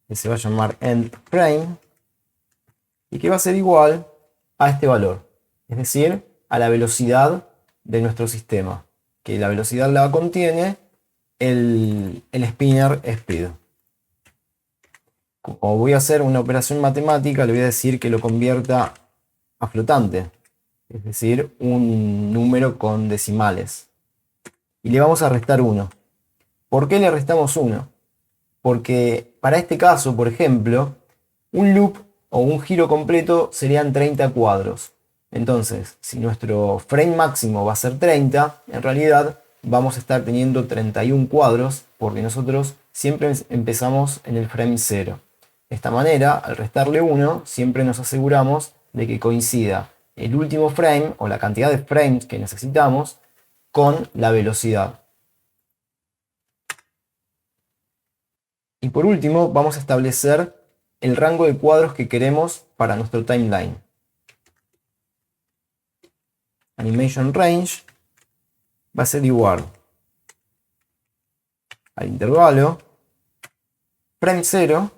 que se va a llamar endFrame y que va a ser igual a este valor, es decir, a la velocidad de nuestro sistema, que la velocidad la contiene el spinner speed. Como voy a hacer una operación matemática, le voy a decir que lo convierta a flotante, es decir, un número con decimales. Y le vamos a restar 1. ¿Por qué le restamos 1? Porque para este caso, por ejemplo, un loop o un giro completo serían 30 cuadros. Entonces, si nuestro frame máximo va a ser 30, en realidad vamos a estar teniendo 31 cuadros, porque nosotros siempre empezamos en el frame 0. De esta manera, al restarle 1, siempre nos aseguramos de que coincida el último frame o la cantidad de frames que necesitamos con la velocidad. Y por último, vamos a establecer el rango de cuadros que queremos para nuestro timeline. Animation range va a ser igual al intervalo frame 0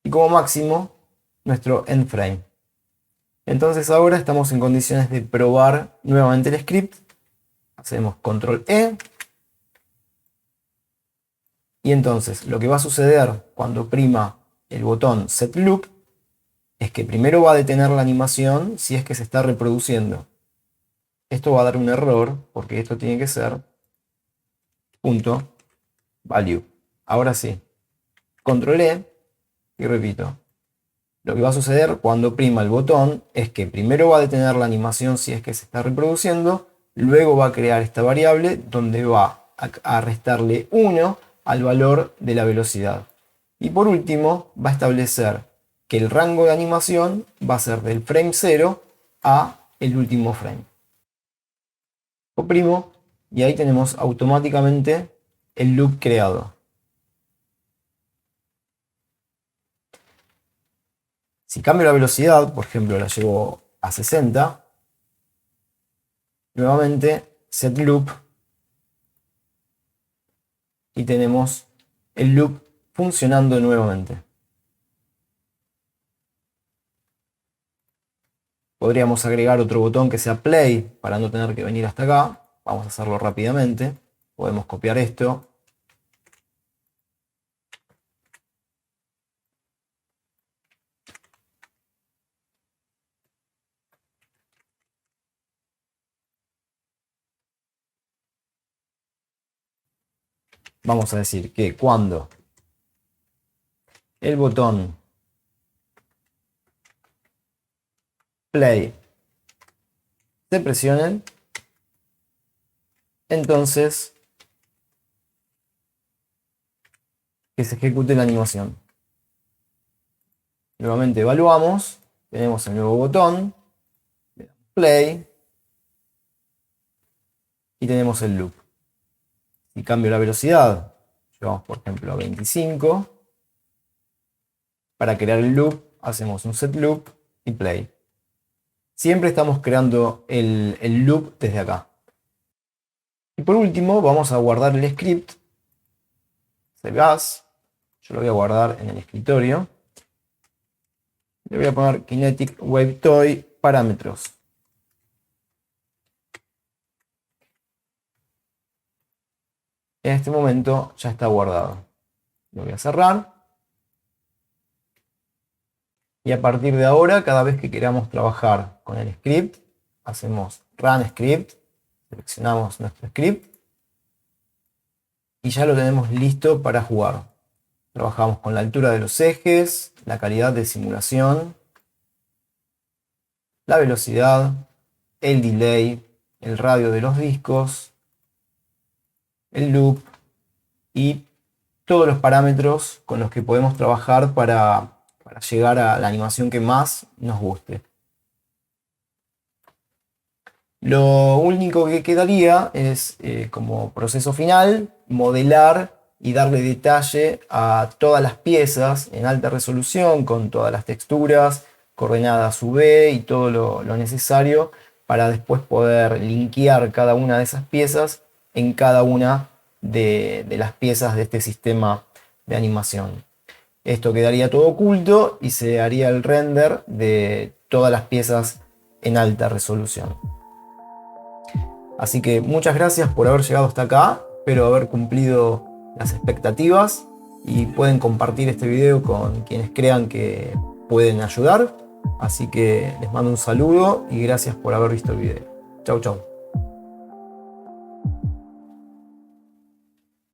y como máximo nuestro end frame. Entonces ahora estamos en condiciones de probar nuevamente el script. Hacemos control E. Y entonces lo que va a suceder cuando oprima el botón set loop es que primero va a detener la animación si es que se está reproduciendo. Esto va a dar un error porque esto tiene que ser punto value. Ahora sí, control E y repito. Lo que va a suceder cuando oprima el botón es que primero va a detener la animación si es que se está reproduciendo, luego va a crear esta variable donde va a restarle 1 al valor de la velocidad. Y por último va a establecer que el rango de animación va a ser del frame 0 a el último frame. Oprimo y ahí tenemos automáticamente el loop creado. Si cambio la velocidad, por ejemplo la llevo a 60, nuevamente set loop y tenemos el loop funcionando nuevamente. Podríamos agregar otro botón que sea play para no tener que venir hasta acá. Vamos a hacerlo rápidamente. Podemos copiar esto. Vamos a decir que cuando el botón play se presione, entonces que se ejecute la animación. Nuevamente evaluamos, tenemos el nuevo botón, le damos play y tenemos el loop. Si cambio la velocidad, llevamos por ejemplo a 25, para crear el loop hacemos un set loop y play. Siempre estamos creando el loop desde acá. Y por último vamos a guardar el script, save as, yo lo voy a guardar en el escritorio. Le voy a poner Kinetic Wave Toy parámetros. En este momento ya está guardado. Lo voy a cerrar. Y a partir de ahora, cada vez que queramos trabajar con el script, hacemos Run Script, seleccionamos nuestro script y ya lo tenemos listo para jugar. Trabajamos con la altura de los ejes, la calidad de simulación, la velocidad, el delay, el radio de los discos, el loop y todos los parámetros con los que podemos trabajar para llegar a la animación que más nos guste. Lo único que quedaría es, como proceso final, modelar y darle detalle a todas las piezas en alta resolución, con todas las texturas, coordenadas UV y todo lo necesario para después poder linkear cada una de esas piezas en cada una de las piezas de este sistema de animación. Esto quedaría todo oculto y se haría el render de todas las piezas en alta resolución. Así que muchas gracias por haber llegado hasta acá, espero haber cumplido las expectativas y pueden compartir este video con quienes crean que pueden ayudar. Así que les mando un saludo y gracias por haber visto el video. Chau, chau.